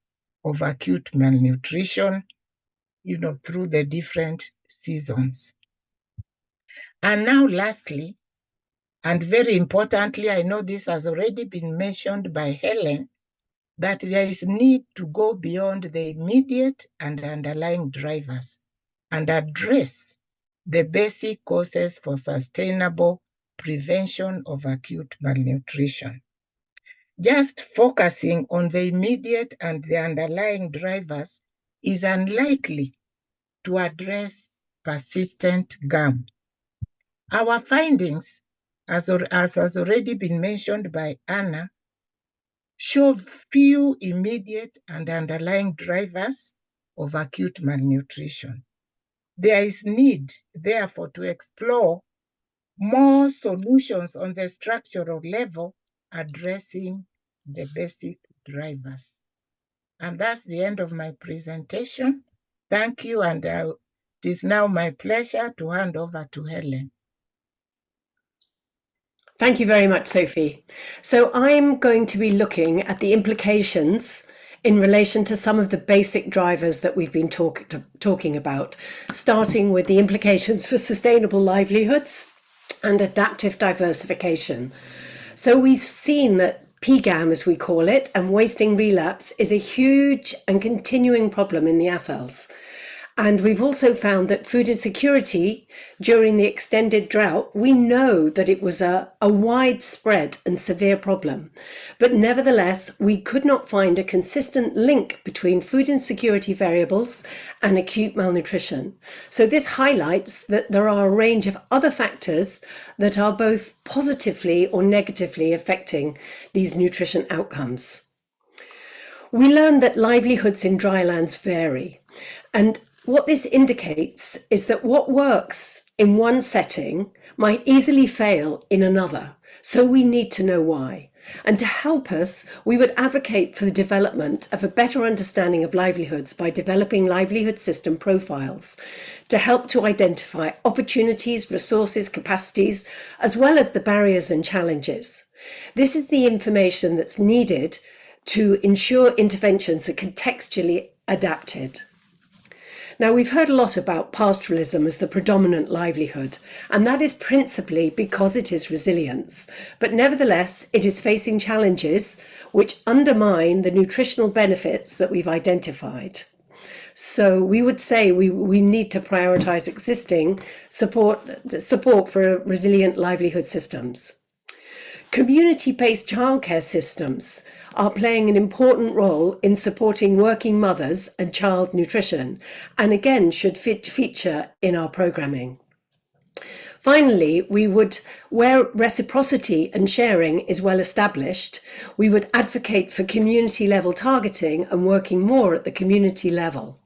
of acute malnutrition, through the different seasons. And now lastly, and very importantly, I know this has already been mentioned by Helen, that there is need to go beyond the immediate and underlying drivers and address the basic causes for sustainable prevention of acute malnutrition. Just focusing on the immediate and the underlying drivers is unlikely to address persistent GAM. Our findings, as has already been mentioned by Anna, show few immediate and underlying drivers of acute malnutrition. There is need, therefore, to explore more solutions on the structural level addressing the basic drivers. And that's the end of my presentation. Thank you, and it is now my pleasure to hand over to Helen. Thank you very much, Sophie. So I'm going to be looking at the implications in relation to some of the basic drivers that we've been talking about, starting with the implications for sustainable livelihoods and adaptive diversification. So we've seen that PGAM, as we call it, and wasting relapse is a huge and continuing problem in the ASALs. And we've also found that food insecurity during the extended drought, we know that it was a widespread and severe problem. But nevertheless, we could not find a consistent link between food insecurity variables and acute malnutrition. So this highlights that there are a range of other factors that are both positively or negatively affecting these nutrition outcomes. We learned that livelihoods in drylands vary, and what this indicates is that what works in one setting might easily fail in another, so we need to know why. And to help us, we would advocate for the development of a better understanding of livelihoods by developing livelihood system profiles to help to identify opportunities, resources, capacities, as well as the barriers and challenges. This is the information that's needed to ensure interventions are contextually adapted. Now, we've heard a lot about pastoralism as the predominant livelihood, and that is principally because it is resilience. But nevertheless, it is facing challenges which undermine the nutritional benefits that we've identified. So we would say we need to prioritize existing support for resilient livelihood systems. Community-based childcare systems are playing an important role in supporting working mothers and child nutrition, and again should feature in our programming. Finally, where reciprocity and sharing is well established, we would advocate for community level targeting and working more at the community level.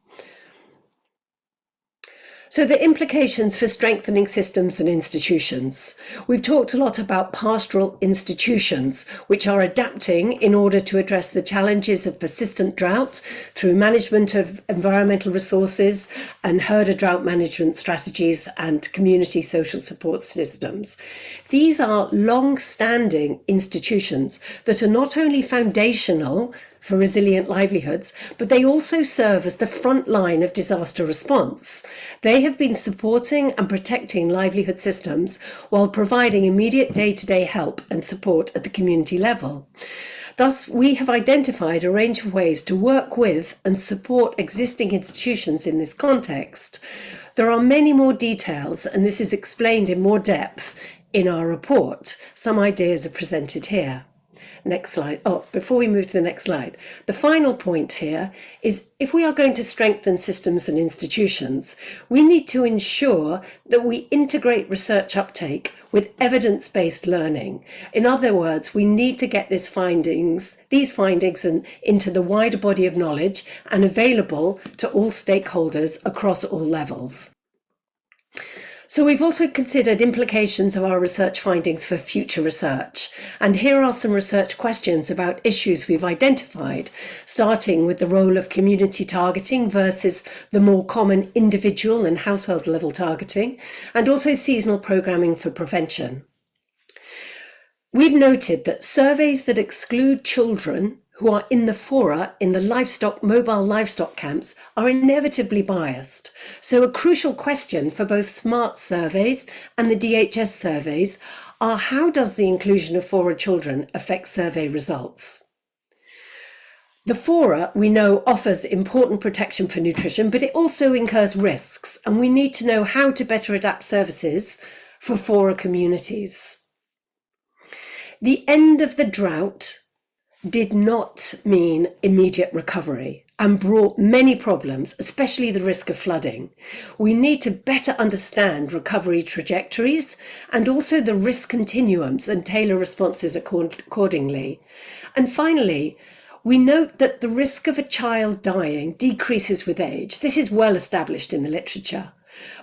So the implications for strengthening systems and institutions. We've talked a lot about pastoral institutions, which are adapting in order to address the challenges of persistent drought through management of environmental resources and herder drought management strategies and community social support systems. These are long-standing institutions that are not only foundational for resilient livelihoods, but they also serve as the front line of disaster response. They have been supporting and protecting livelihood systems while providing immediate day-to-day help and support at the community level. Thus, we have identified a range of ways to work with and support existing institutions in this context. There are many more details, and this is explained in more depth in our report. Some ideas are presented here. Next slide. Oh, before we move to the next slide, the final point here is if we are going to strengthen systems and institutions, we need to ensure that we integrate research uptake with evidence-based learning. In other words, we need to get these findings into the wider body of knowledge and available to all stakeholders across all levels. So we've also considered implications of our research findings for future research. And here are some research questions about issues we've identified, starting with the role of community targeting versus the more common individual and household level targeting, and also seasonal programming for prevention. We've noted that surveys that exclude children who are in the fora in the mobile livestock camps are inevitably biased. So a crucial question for both SMART surveys and the DHS surveys are, how does the inclusion of fora children affect survey results? The fora, we know, offers important protection for nutrition, but it also incurs risks, and we need to know how to better adapt services for fora communities. The end of the drought did not mean immediate recovery and brought many problems, especially the risk of flooding. We need to better understand recovery trajectories and also the risk continuums and tailor responses accordingly. And finally, we note that the risk of a child dying decreases with age. This is well established in the literature.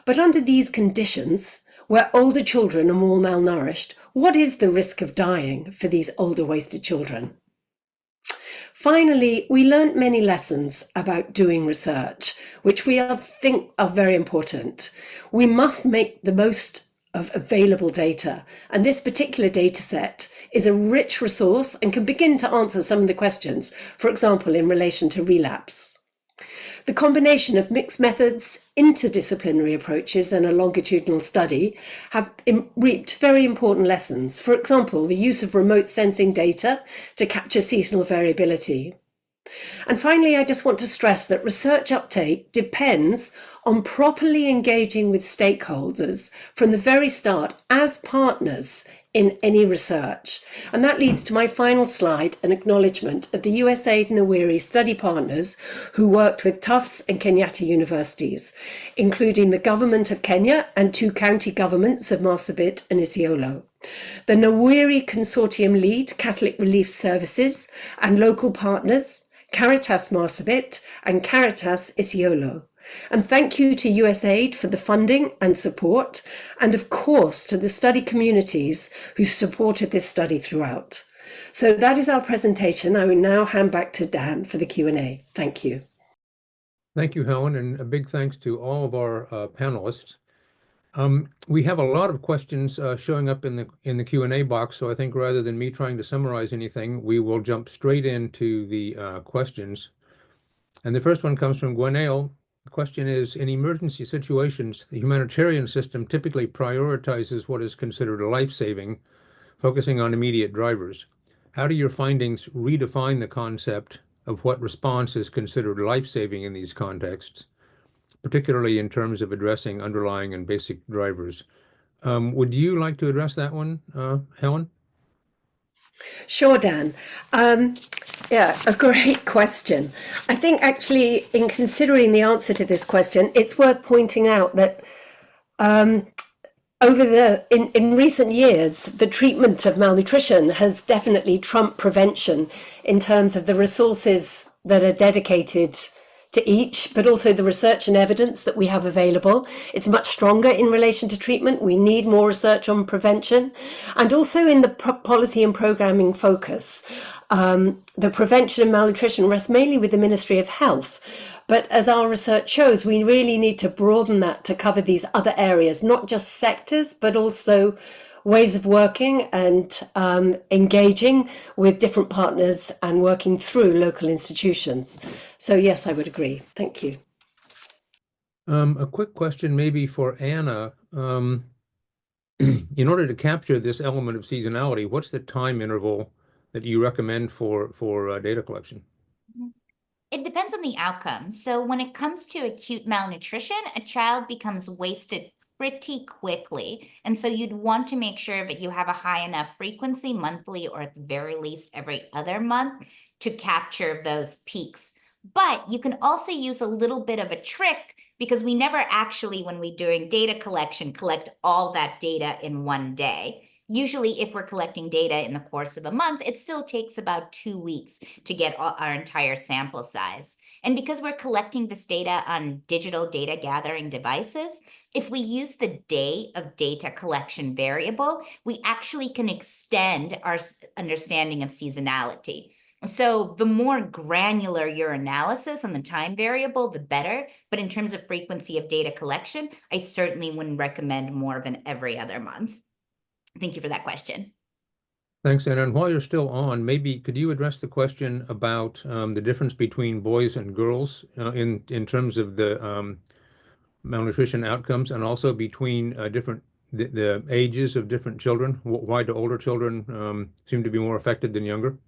But under these conditions, where older children are more malnourished, what is the risk of dying for these older wasted children? Finally, we learned many lessons about doing research, which we think are very important. We must make the most of available data, and this particular data set is a rich resource and can begin to answer some of the questions, for example, in relation to relapse. The combination of mixed methods, interdisciplinary approaches, and a longitudinal study have reaped very important lessons. For example, the use of remote sensing data to capture seasonal variability. And finally, I just want to stress that research uptake depends on properly engaging with stakeholders from the very start as partners in any research. And that leads to my final slide, an acknowledgement of the USAID Nawiri study partners who worked with Tufts and Kenyatta universities, including the government of Kenya and 2 county governments of Marsabit and Isiolo. The Nawiri Consortium lead, Catholic Relief Services, and local partners, Caritas Marsabit and Caritas Isiolo. And thank you to USAID for the funding and support, and of course to the study communities who supported this study throughout. So that is our presentation. I will now hand back to Dan for the Q&A. Thank you. Thank you, Helen, and a big thanks to all of our panelists. We have a lot of questions showing up in the Q&A box, so I think rather than me trying to summarize anything, we will jump straight into the questions. And the first one comes from Gwenail. The question is, in emergency situations, the humanitarian system typically prioritizes what is considered life-saving, focusing on immediate drivers. How do your findings redefine the concept of what response is considered life-saving in these contexts, particularly in terms of addressing underlying and basic drivers? Would you like to address that one, Helen? Sure, Dan. Yeah, a great question. I think actually in considering the answer to this question, it's worth pointing out that in recent years, the treatment of malnutrition has definitely trumped prevention in terms of the resources that are dedicated to each, but also the research and evidence that we have available. It's much stronger in relation to treatment. We need more research on prevention, and also in the policy and programming focus. The prevention of malnutrition rests mainly with the Ministry of Health. But as our research shows, we really need to broaden that to cover these other areas, not just sectors, but also ways of working and engaging with different partners and working through local institutions. So yes, I would agree. Thank you. A quick question maybe for Anna. In order to capture this element of seasonality, what's the time interval that you recommend for data collection? It depends on the outcome. So when it comes to acute malnutrition, a child becomes wasted pretty quickly. And so you'd want to make sure that you have a high enough frequency, monthly, or at the very least every other month, to capture those peaks. But you can also use a little bit of a trick because we never actually, when we're doing data collection, collect all that data in one day. Usually, if we're collecting data in the course of a month, it still takes about 2 weeks to get our entire sample size. And because we're collecting this data on digital data gathering devices, if we use the day of data collection variable, we actually can extend our understanding of seasonality. So the more granular your analysis on the time variable, the better. But in terms of frequency of data collection, I certainly wouldn't recommend more than every other month. Thank you for that question. Thanks, Anna. And while you're still on, maybe could you address the question about the difference between boys and girls in terms of the malnutrition outcomes, and also between the ages of different children? Why do older children seem to be more affected than younger?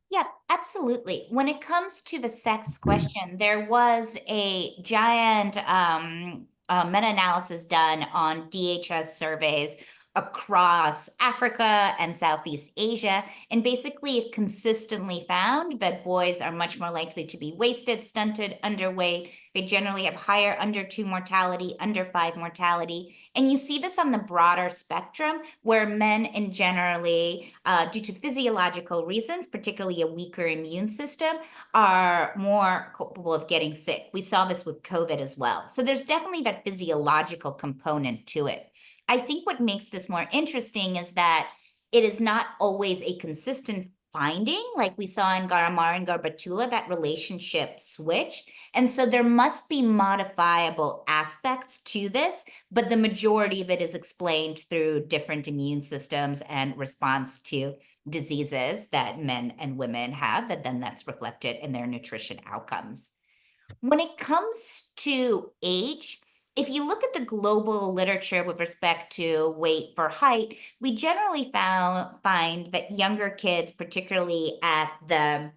Yeah, absolutely. When it comes to the sex question, there was a giant meta-analysis done on DHS surveys across Africa and Southeast Asia. And basically, it consistently found that boys are much more likely to be wasted, stunted, underweight. They generally have higher under 2 mortality, under 5 mortality. And you see this on the broader spectrum, where men in generally, due to physiological reasons, particularly a weaker immune system, are more capable of getting sick. We saw this with COVID as well. So there's definitely that physiological component to it. I think what makes this more interesting is that it is not always a consistent finding, like we saw in Garamar and Garbatulla, that relationship switched. And so there must be modifiable aspects to this, but the majority of it is explained through different immune systems and response to diseases that men and women have, and then that's reflected in their nutrition outcomes. When it comes to age, if you look at the global literature with respect to weight for height, we generally find that younger kids, particularly at the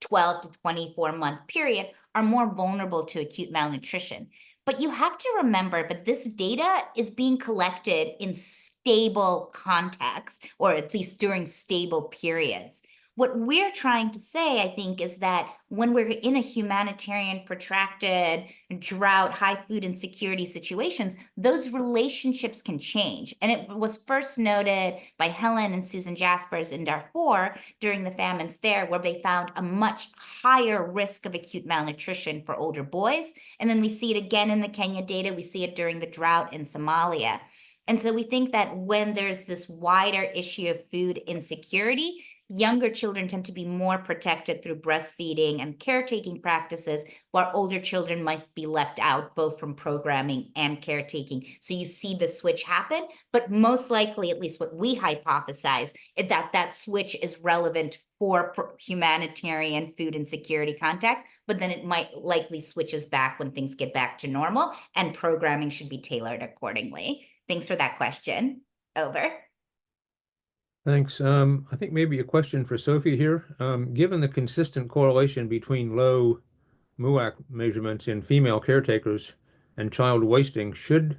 12 to 24 month period, are more vulnerable to acute malnutrition. But you have to remember that this data is being collected in stable context, or at least during stable periods. What we're trying to say, I think, is that when we're in a humanitarian, protracted drought, high food insecurity situations, those relationships can change. And it was first noted by Helen and Susan Jaspers in Darfur during the famines there, where they found a much higher risk of acute malnutrition for older boys. And then we see it again in the Kenya data. We see it during the drought in Somalia. And so we think that when there's this wider issue of food insecurity, younger children tend to be more protected through breastfeeding and caretaking practices, while older children might be left out both from programming and caretaking. So you see the switch happen, but most likely, at least what we hypothesize, is that that switch is relevant for humanitarian food insecurity context, but then it might likely switches back when things get back to normal, and programming should be tailored accordingly. Thanks for that question. Over. Thanks. I think maybe a question for Sophie here. Given the consistent correlation between low MUAC measurements in female caretakers and child wasting, should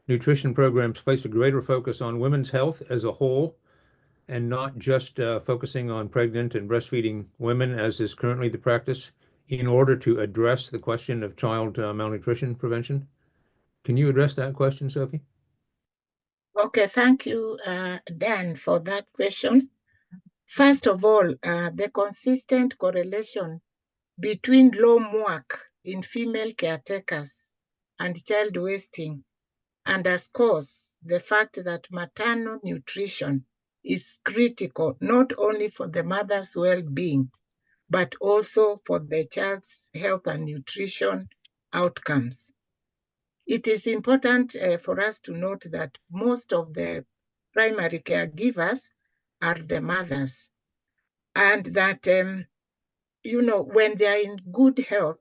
nutrition programs place a greater focus on women's health as a whole and not just focusing on pregnant and breastfeeding women, as is currently the practice, in order to address the question of child malnutrition prevention? Can you address that question, Sophie? Okay, thank you, Dan, for that question. First of all, the consistent correlation between low MUAC in female caretakers and child wasting underscores the fact that maternal nutrition is critical not only for the mother's well-being, but also for the child's health and nutrition outcomes. It is important for us to note that most of the primary caregivers are the mothers, and that, when they are in good health,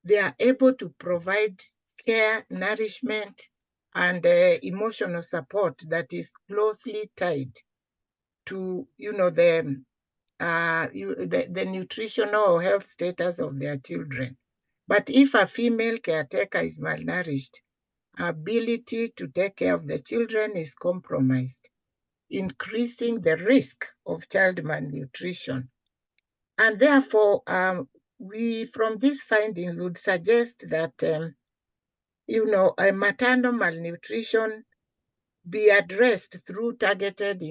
they are able to provide care, nourishment, and emotional support that is closely tied to, the nutritional or health status of their children. But if a female caretaker is malnourished, her ability to take care of the children is compromised, increasing the risk of child malnutrition. And therefore, we, from this finding, would suggest that maternal malnutrition be addressed through targeted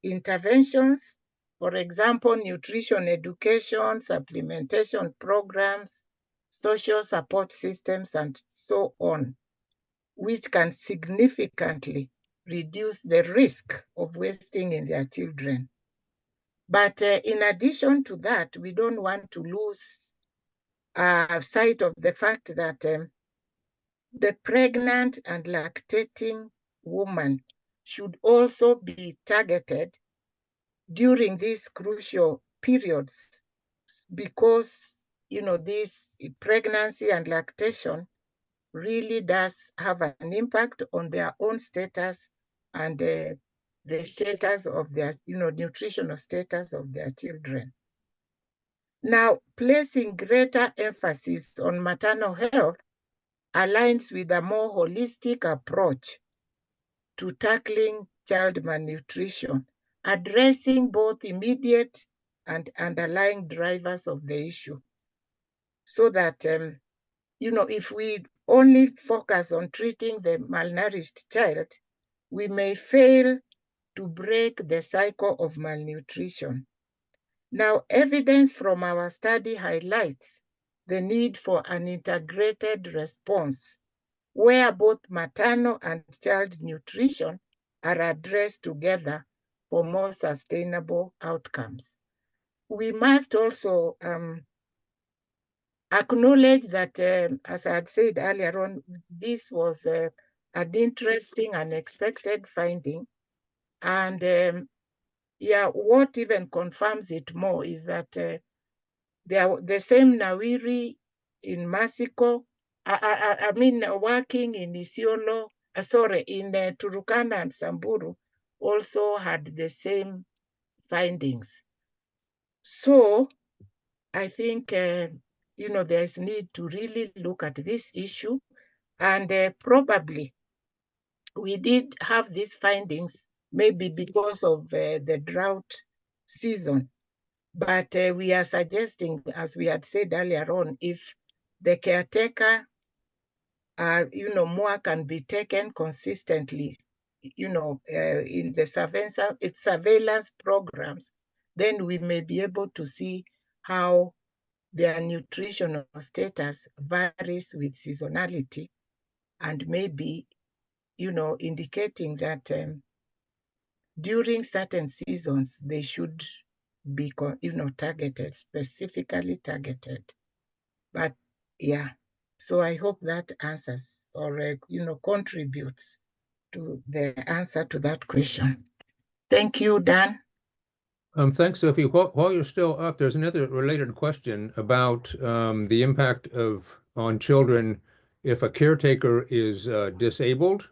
interventions. For example, nutrition education, supplementation programs, social support systems, and so on, which can significantly reduce the risk of wasting in their children. But in addition to that, we don't want to lose sight of the fact that the pregnant and lactating woman should also be targeted during these crucial periods, because this pregnancy and lactation really does have an impact on their own status and the status of their nutritional status of their children. Now, placing greater emphasis on maternal health aligns with a more holistic approach to tackling child malnutrition, addressing both immediate and underlying drivers of the issue. So that, if we only focus on treating the malnourished child, we may fail to break the cycle of malnutrition. Now, evidence from our study highlights the need for an integrated response where both maternal and child nutrition are addressed together for more sustainable outcomes. We must also acknowledge that, as I had said earlier on, this was an interesting, unexpected finding. And what even confirms it more is that the same Nawiri in Mexico, working in Isiolo, in Turkana and Samburu, also had the same findings. So I think, there's need to really look at this issue. And probably we did have these findings maybe because of the drought season. But we are suggesting, as we had said earlier on, if the caretaker, more can be taken consistently, in the surveillance programs, then we may be able to see how their nutritional status varies with seasonality, and maybe, indicating that during certain seasons, they should be, targeted, specifically targeted. But yeah, so I hope that answers or, contributes to the answer to that question. Thank you, Dan. Thanks, Sophie. While you're still up, there's another related question about the impact on children if a caretaker is disabled,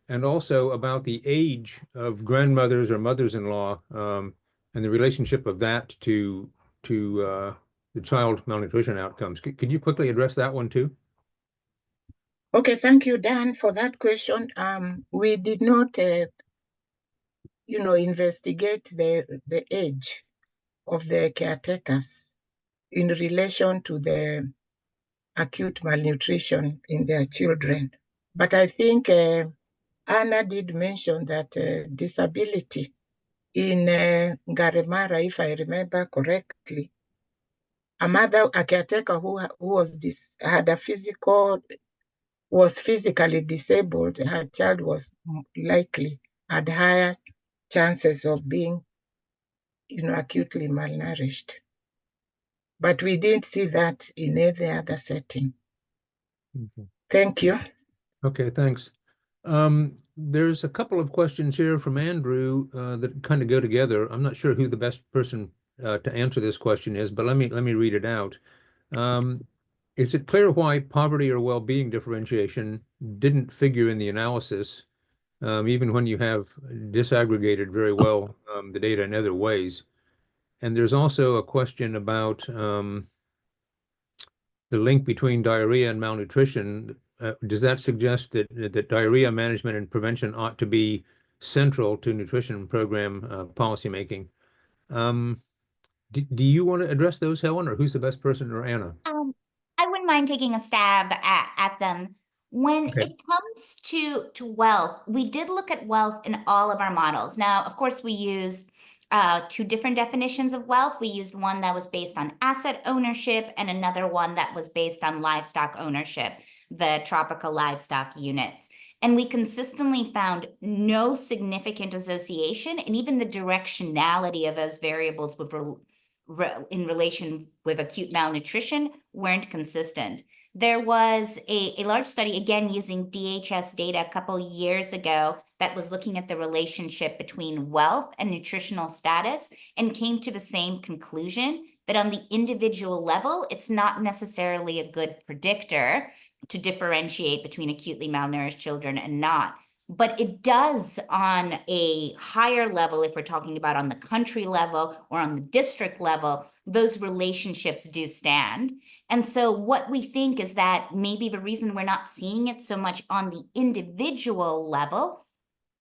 and also about the age of grandmothers or mothers-in-law, and the relationship of that to the child malnutrition outcomes. Could you quickly address that one too? Okay, thank you, Dan, for that question. We did not, investigate the age of the caretakers in relation to the acute malnutrition in their children. But I think Anna did mention that disability in Garemara, if I remember correctly, a caretaker who was physically disabled, her child was likely had higher chances of being, acutely malnourished. But we didn't see that in every other setting. Okay. Thank you. Okay, thanks. There's a couple of questions here from Andrew that kind of go together. I'm not sure who the best person to answer this question is, but let me read it out. Is it clear why poverty or well-being differentiation didn't figure in the analysis, even when you have disaggregated very well the data in other ways? And there's also a question about the link between diarrhea and malnutrition. Does that suggest that diarrhea management and prevention ought to be central to nutrition program policymaking? Do you want to address those, Helen, or who's the best person, or Anna? I wouldn't mind taking a stab at them. When Okay. it comes to wealth, we did look at wealth in all of our models. Now, of course, we used two different definitions of wealth. We used one that was based on asset ownership and another one that was based on livestock ownership, the tropical livestock units. And we consistently found no significant association, and even the directionality of those variables in relation with acute malnutrition weren't consistent. There was a large study, again, using DHS data a couple years ago that was looking at the relationship between wealth and nutritional status and came to the same conclusion that on the individual level, it's not necessarily a good predictor to differentiate between acutely malnourished children and not. But it does on a higher level, if we're talking about on the country level or on the district level, those relationships do stand. And so what we think is that maybe the reason we're not seeing it so much on the individual level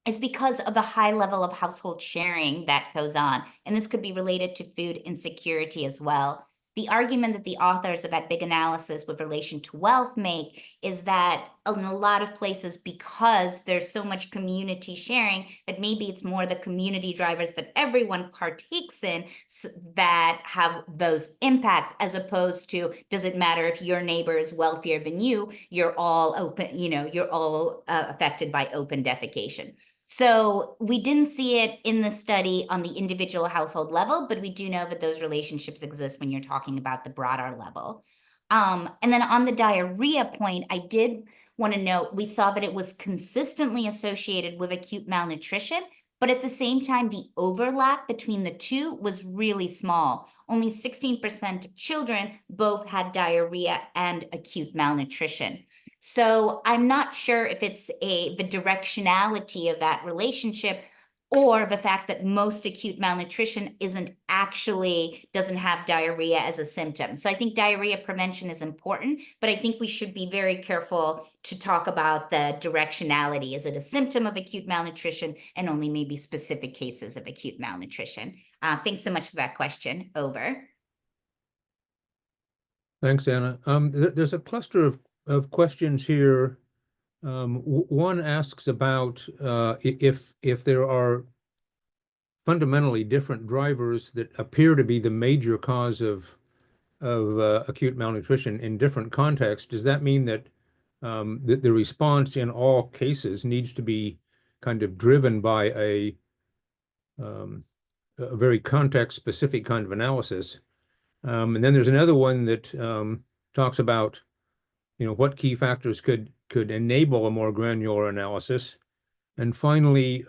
is because of the high level of household sharing that goes on. And this could be related to food insecurity as well. The argument that the authors of that big analysis with relation to wealth make is that in a lot of places, because there's so much community sharing, that maybe it's more the community drivers that everyone partakes in that have those impacts, as opposed to, does it matter if your neighbor is wealthier than you? You're all open, you're all affected by open defecation. So we didn't see it in the study on the individual household level, but we do know that those relationships exist when you're talking about the broader level. And then on the diarrhea point, I did want to note, we saw that it was consistently associated with acute malnutrition, but at the same time, the overlap between the two was really small. Only 16% of children both had diarrhea and acute malnutrition. So I'm not sure if it's the directionality of that relationship or the fact that most acute malnutrition doesn't have diarrhea as a symptom. So I think diarrhea prevention is important, but I think we should be very careful to talk about the directionality. Is it a symptom of acute malnutrition and only maybe specific cases of acute malnutrition? Thanks so much for that question. Over. Thanks, Anna. There's a cluster of questions here. One asks about if there are fundamentally different drivers that appear to be the major cause of acute malnutrition in different contexts. Does that mean that the response in all cases needs to be kind of driven by a very context-specific kind of analysis? And then there's another one that talks about what key factors could enable a more granular analysis. And finally,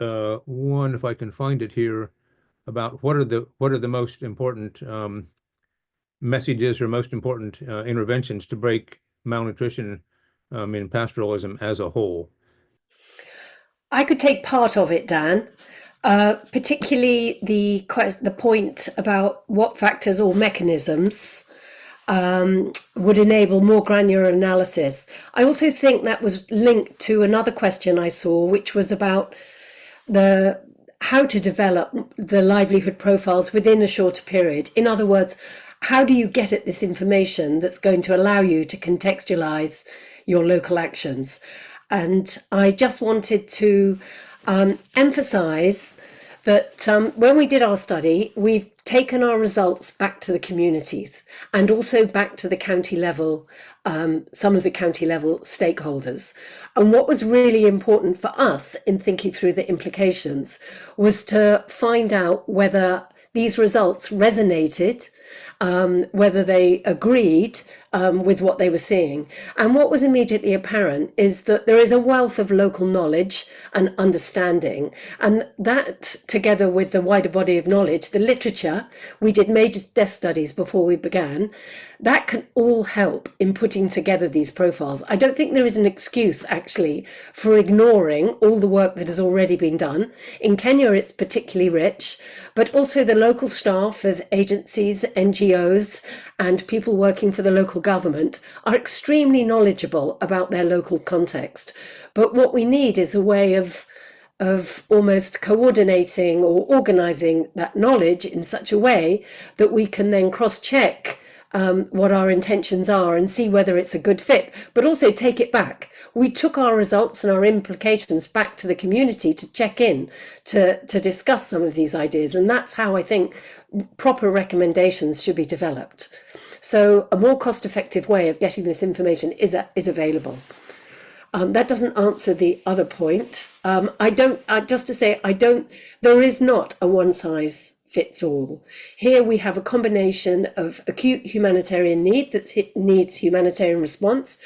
one, if I can find it here, about what are the most important messages or most important interventions to break malnutrition in pastoralism as a whole. I could take part of it, Dan, particularly the point about what factors or mechanisms would enable more granular analysis. I also think that was linked to another question I saw, which was about how to develop the livelihood profiles within a shorter period. In other words, how do you get at this information that's going to allow you to contextualize your local actions? And I just wanted to emphasize that when we did our study, we've taken our results back to the communities and also back to the county level, some of the county level stakeholders. And what was really important for us in thinking through the implications was to find out whether these results resonated, whether they agreed with what they were seeing. And what was immediately apparent is that there is a wealth of local knowledge and understanding. And that, together with the wider body of knowledge, the literature, we did major desk studies before we began, that can all help in putting together these profiles. I don't think there is an excuse, actually, for ignoring all the work that has already been done. In Kenya, it's particularly rich, but also the local staff of agencies, NGOs, and people working for the local government are extremely knowledgeable about their local context. But what we need is a way of almost coordinating or organizing that knowledge in such a way that we can then cross-check what our intentions are and see whether it's a good fit, but also take it back. We took our results and our implications back to the community to check in, to discuss some of these ideas. And that's how I think proper recommendations should be developed. So a more cost-effective way of getting this information is available. That doesn't answer the other point. Just to say, there is not a one size fits all. Here we have a combination of acute humanitarian need that needs humanitarian response,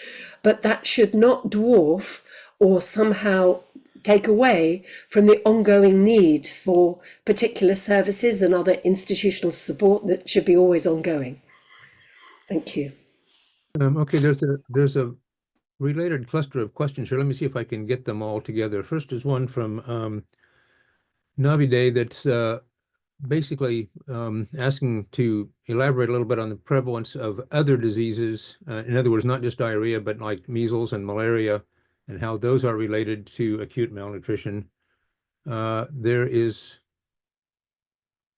but that should not dwarf or somehow take away from the ongoing need for particular services and other institutional support that should be always ongoing. Thank you. Okay, there's a related cluster of questions here. Let me see if I can get them all together. First is one from Navide that's basically asking to elaborate a little bit on the prevalence of other diseases. In other words, not just diarrhea, but like measles and malaria, and how those are related to acute malnutrition. There is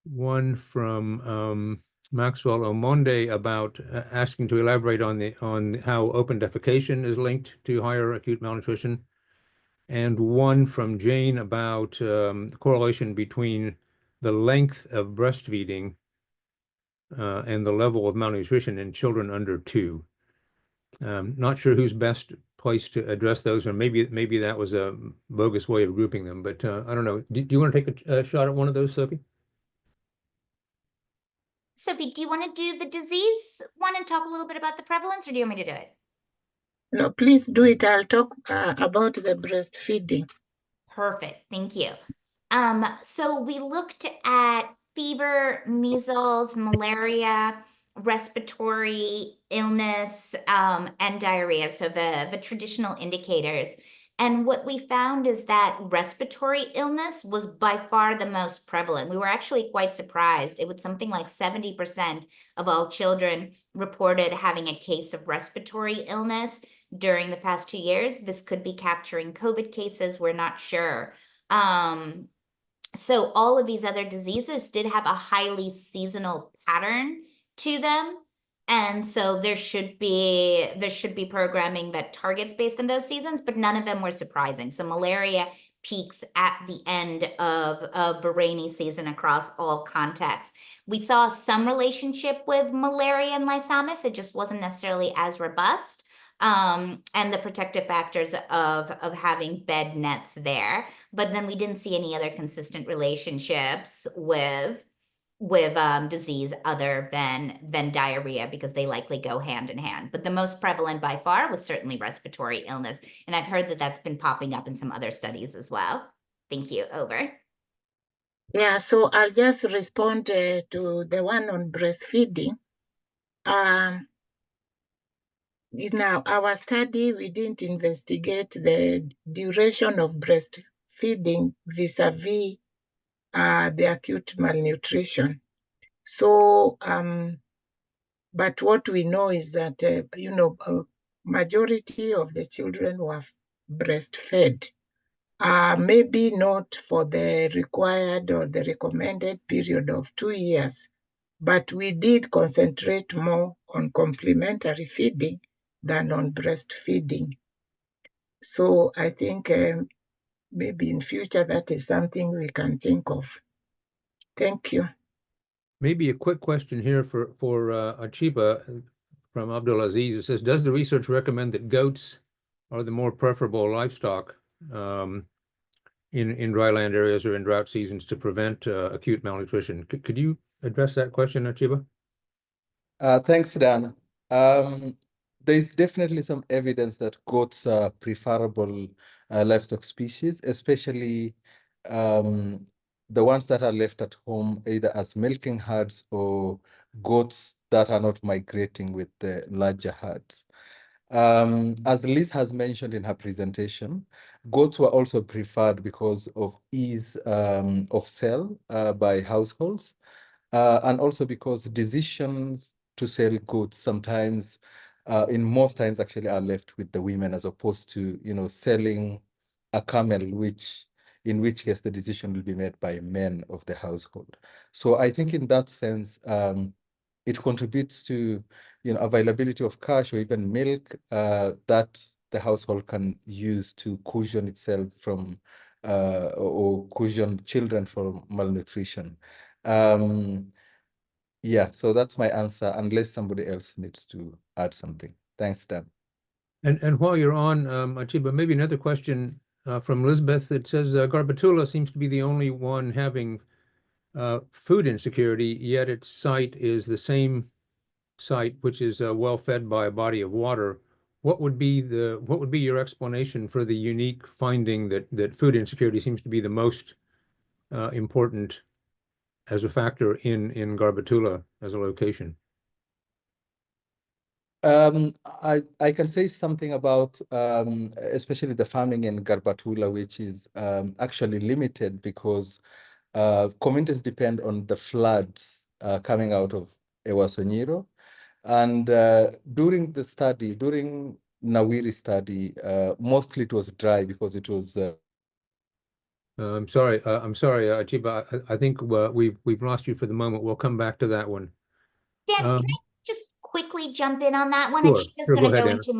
one from Maxwell Omonde about asking to elaborate on how open defecation is linked to higher acute malnutrition, and one from Jane about the correlation between the length of breastfeeding and the level of malnutrition in children under 2. Not sure who's best placed to address those, or maybe that was a bogus way of grouping them, but I don't know. Do you want to take a shot at one of those, Sophie? Sophie, do you want to do the disease one and talk a little bit about the prevalence, or do you want me to do it? No, please do it. I'll talk about the breastfeeding. Perfect, thank you. So we looked at fever, measles, malaria, respiratory illness, and diarrhea, so the traditional indicators. And what we found is that respiratory illness was by far the most prevalent. We were actually quite surprised. It was something like 70% of all children reported having a case of respiratory illness during the past 2 years. This could be capturing COVID cases, we're not sure. So all of these other diseases did have a highly seasonal pattern to them. And so there should be programming that targets based on those seasons, but none of them were surprising. So malaria peaks at the end of the rainy season across all contexts. We saw some relationship with malaria and lysomis. It just wasn't necessarily as robust. And the protective factors of having bed nets there. But then we didn't see any other consistent relationships with disease other than diarrhea, because they likely go hand in hand. But the most prevalent by far was certainly respiratory illness. And I've heard that that's been popping up in some other studies as well. Thank you. Over. Yeah, so I'll just respond to the one on breastfeeding. In our study, we didn't investigate the duration of breastfeeding vis-a-vis the acute malnutrition. So, but what we know is that, majority of the children were breastfed, maybe not for the required or the recommended period of 2 years, but we did concentrate more on complementary feeding than on breastfeeding. So I think maybe in future that is something we can think of. Thank you. Maybe a quick question here for Achiba from Abdulaziz. It says, does the research recommend that goats are the more preferable livestock in dryland areas or in drought seasons to prevent acute malnutrition? Could you address that question, Achiba? Thanks, Dan. There's definitely some evidence that goats are preferable livestock species, especially the ones that are left at home, either as milking herds or goats that are not migrating with the larger herds. As Liz has mentioned in her presentation, goats were also preferred because of ease of sale by households, and also because decisions to sell goods sometimes, in most times actually, are left with the women, as opposed to, selling a camel, in which case the decision will be made by men of the household. So I think in that sense, it contributes to, availability of cash or even milk that the household can use to cushion itself from or cushion children from malnutrition. Yeah, so that's my answer, unless somebody else needs to add something. Thanks, Dan. And while you're on, Atiba, maybe another question from Elizabeth. It says Garbatulla seems to be the only one having food insecurity, yet its site is the same site which is well fed by a body of water. What would be your explanation for the unique finding that food insecurity seems to be the most important as a factor in Garbatulla as a location? I can say something about especially the farming in Garbatulla, which is actually limited because communities depend on the floods coming out of Ewasonyiro. And during Nawiri study, mostly it was dry because it was. I'm sorry, Atiba. I think we've lost you for the moment. We'll come back to that one. Dan, can I just quickly jump in on that one? And she's Sure, going to go go ahead, into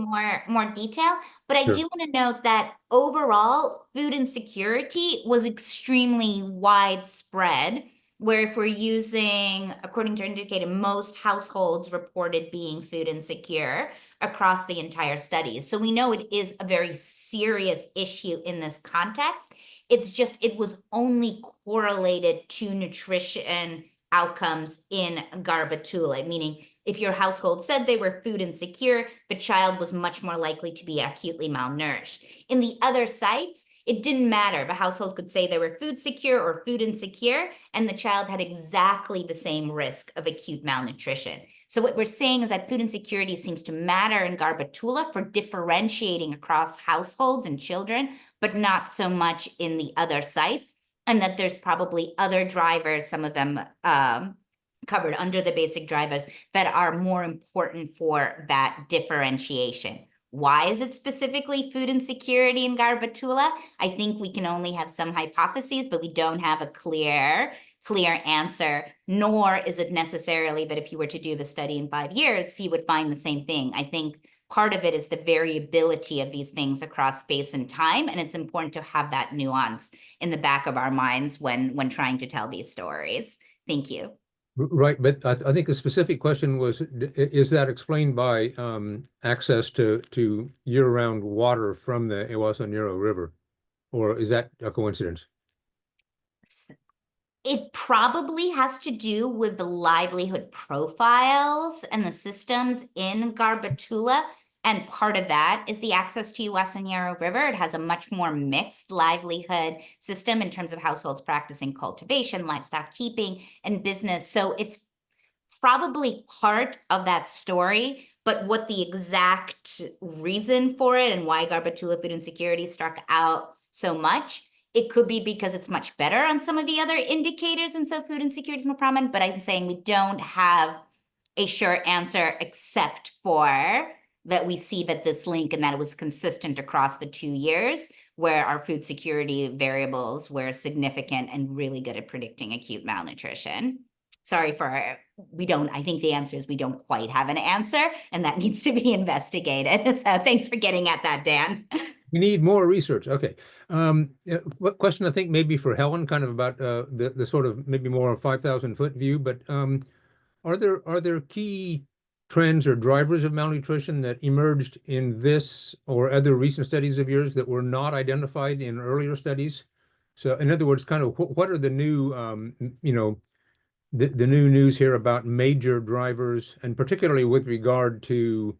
more detail. But I Sure. do want to note that overall, food insecurity was extremely widespread, where if we're using, according to indicated, most households reported being food insecure across the entire study. So we know it is a very serious issue in this context. It's just, it was only correlated to nutrition outcomes in Garbatulla, meaning if your household said they were food insecure, the child was much more likely to be acutely malnourished. In the other sites, it didn't matter. The household could say they were food secure or food insecure, and the child had exactly the same risk of acute malnutrition. So what we're saying is that food insecurity seems to matter in Garbatulla for differentiating across households and children, but not so much in the other sites. And that there's probably other drivers, some of them covered under the basic drivers, that are more important for that differentiation. Why is it specifically food insecurity in Garbatulla? I think we can only have some hypotheses, but we don't have a clear answer, nor is it necessarily that if you were to do the study in 5 years, you would find the same thing. I think part of it is the variability of these things across space and time, and it's important to have that nuance in the back of our minds when trying to tell these stories. Thank you. Right, but I think the specific question was, is that explained by access to year-round water from the Ewasonyiro River, or is that a coincidence? It probably has to do with the livelihood profiles and the systems in Garbatulla. And part of that is the access to Ewasonyiro River. It has a much more mixed livelihood system in terms of households practicing cultivation, livestock keeping, and business. So it's probably part of that story, but what the exact reason for it and why Garbatulla food insecurity struck out so much, it could be because it's much better on some of the other indicators, and so food insecurity is more prominent, but I'm saying we don't have a sure answer except for that we see that this link and that it was consistent across the 2 years where our food security variables were significant and really good at predicting acute malnutrition. Sorry for, I think the answer is we don't quite have an answer, and that needs to be investigated. So thanks for getting at that, Dan. We need more research. Okay. What question I think maybe for Helen, kind of about the sort of maybe more 5,000-foot view, but are there key trends or drivers of malnutrition that emerged in this or other recent studies of yours that were not identified in earlier studies? So in other words, kind of what are the new, the new news here about major drivers, and particularly with regard to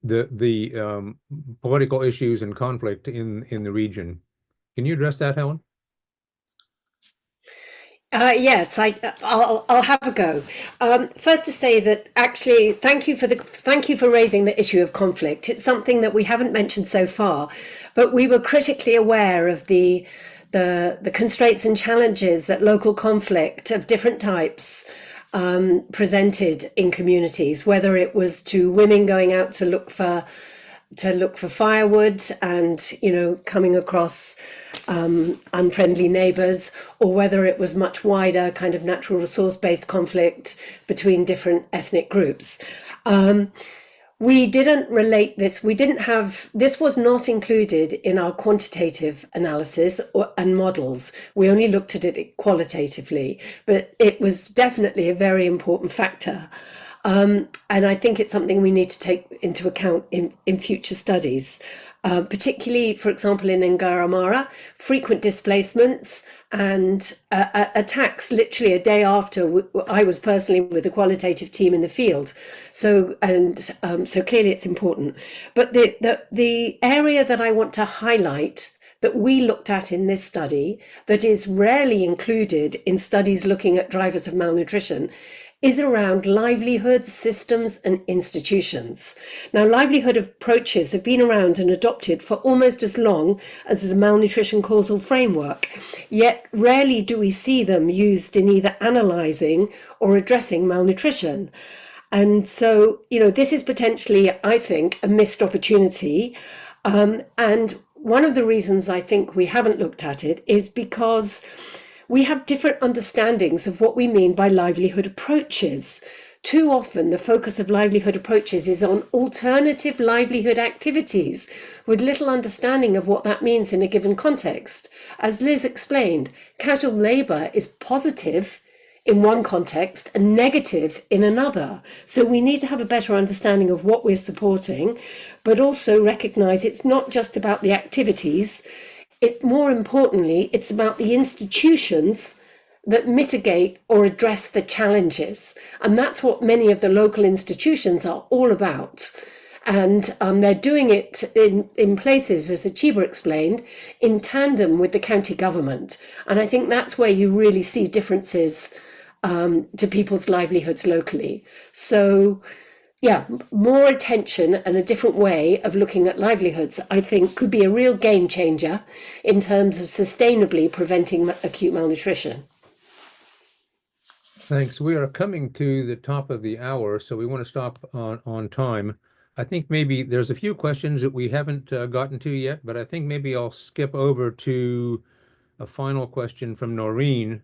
the political issues and conflict in the region? Can you address that, Helen? Yes, I'll have a go. First to say that actually, thank you for raising the issue of conflict. It's something that we haven't mentioned so far, but we were critically aware of the constraints and challenges that local conflict of different types presented in communities, whether it was to women going out to look for to look for firewood and, coming across unfriendly neighbors, or whether it was much wider kind of natural resource-based conflict between different ethnic groups. We didn't relate this. This was not included in our quantitative analysis and models. We only looked at it qualitatively, but it was definitely a very important factor. And I think it's something we need to take into account in future studies, particularly, for example, in Ngaramara, frequent displacements and attacks literally a day after I was personally with the qualitative team in the field. So clearly it's important. But the area that I want to highlight that we looked at in this study that is rarely included in studies looking at drivers of malnutrition is around livelihoods, systems, and institutions. Now, livelihood approaches have been around and adopted for almost as long as the malnutrition causal framework, yet rarely do we see them used in either analysing or addressing malnutrition. And so, this is potentially, I think, a missed opportunity. And one of the reasons I think we haven't looked at it is because we have different understandings of what we mean by livelihood approaches. Too often, the focus of livelihood approaches is on alternative livelihood activities, with little understanding of what that means in a given context. As Liz explained, casual labour is positive in one context and negative in another. So we need to have a better understanding of what we're supporting, but also recognise it's not just about the activities. More importantly, it's about the institutions that mitigate or address the challenges. And that's what many of the local institutions are all about. And they're doing it in places, as Achiba explained, in tandem with the county government. And I think that's where you really see differences to people's livelihoods locally. So, yeah, more attention and a different way of looking at livelihoods, I think, could be a real game changer in terms of sustainably preventing acute malnutrition. Thanks. We are coming to the top of the hour, so we want to stop on time. I think maybe there's a few questions that we haven't gotten to yet, but I think maybe I'll skip over to a final question from Noreen,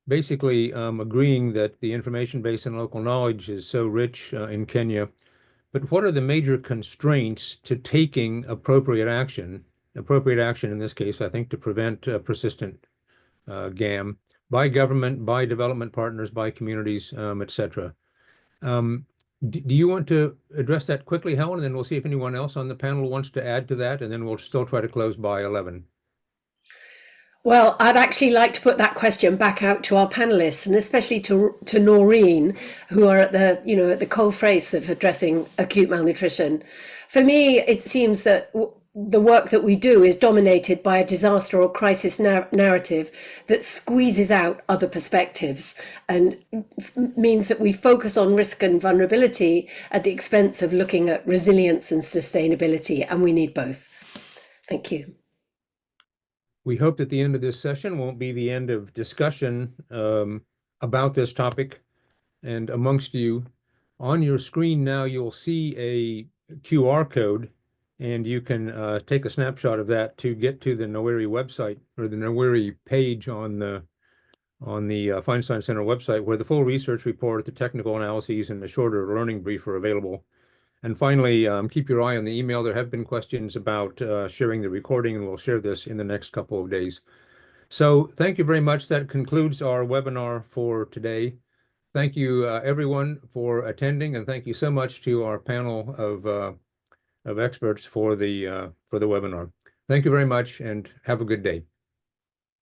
basically agreeing that the information based on local knowledge is so rich in Kenya, but what are the major constraints to taking appropriate action? Appropriate action in this case, I think, to prevent persistent GAM by government, by development partners, by communities, etc. Do you want to address that quickly, Helen? And then we'll see if anyone else on the panel wants to add to that, and then we'll still try to close by 11. Well, I'd actually like to put that question back out to our panelists, and especially to Noreen, who are at the at the coalface of addressing acute malnutrition. For me, it seems that the work that we do is dominated by a disaster or crisis narrative that squeezes out other perspectives and means that we focus on risk and vulnerability at the expense of looking at resilience and sustainability, and we need both. Thank you. We hope that the end of this session won't be the end of discussion about this topic. And amongst you, on your screen now, you'll see a QR code, and you can take a snapshot of that to get to the NOWIRI website, or the NOWIRI page on the Feinstein Center website, where the full research report, the technical analyses, and the shorter learning brief are available. And finally, keep your eye on the email. There have been questions about sharing the recording, and we'll share this in the next couple of days. So thank you very much. That concludes our webinar for today. Thank you, everyone, for attending, and thank you so much to our panel of experts for the webinar. Thank you very much, and have a good day.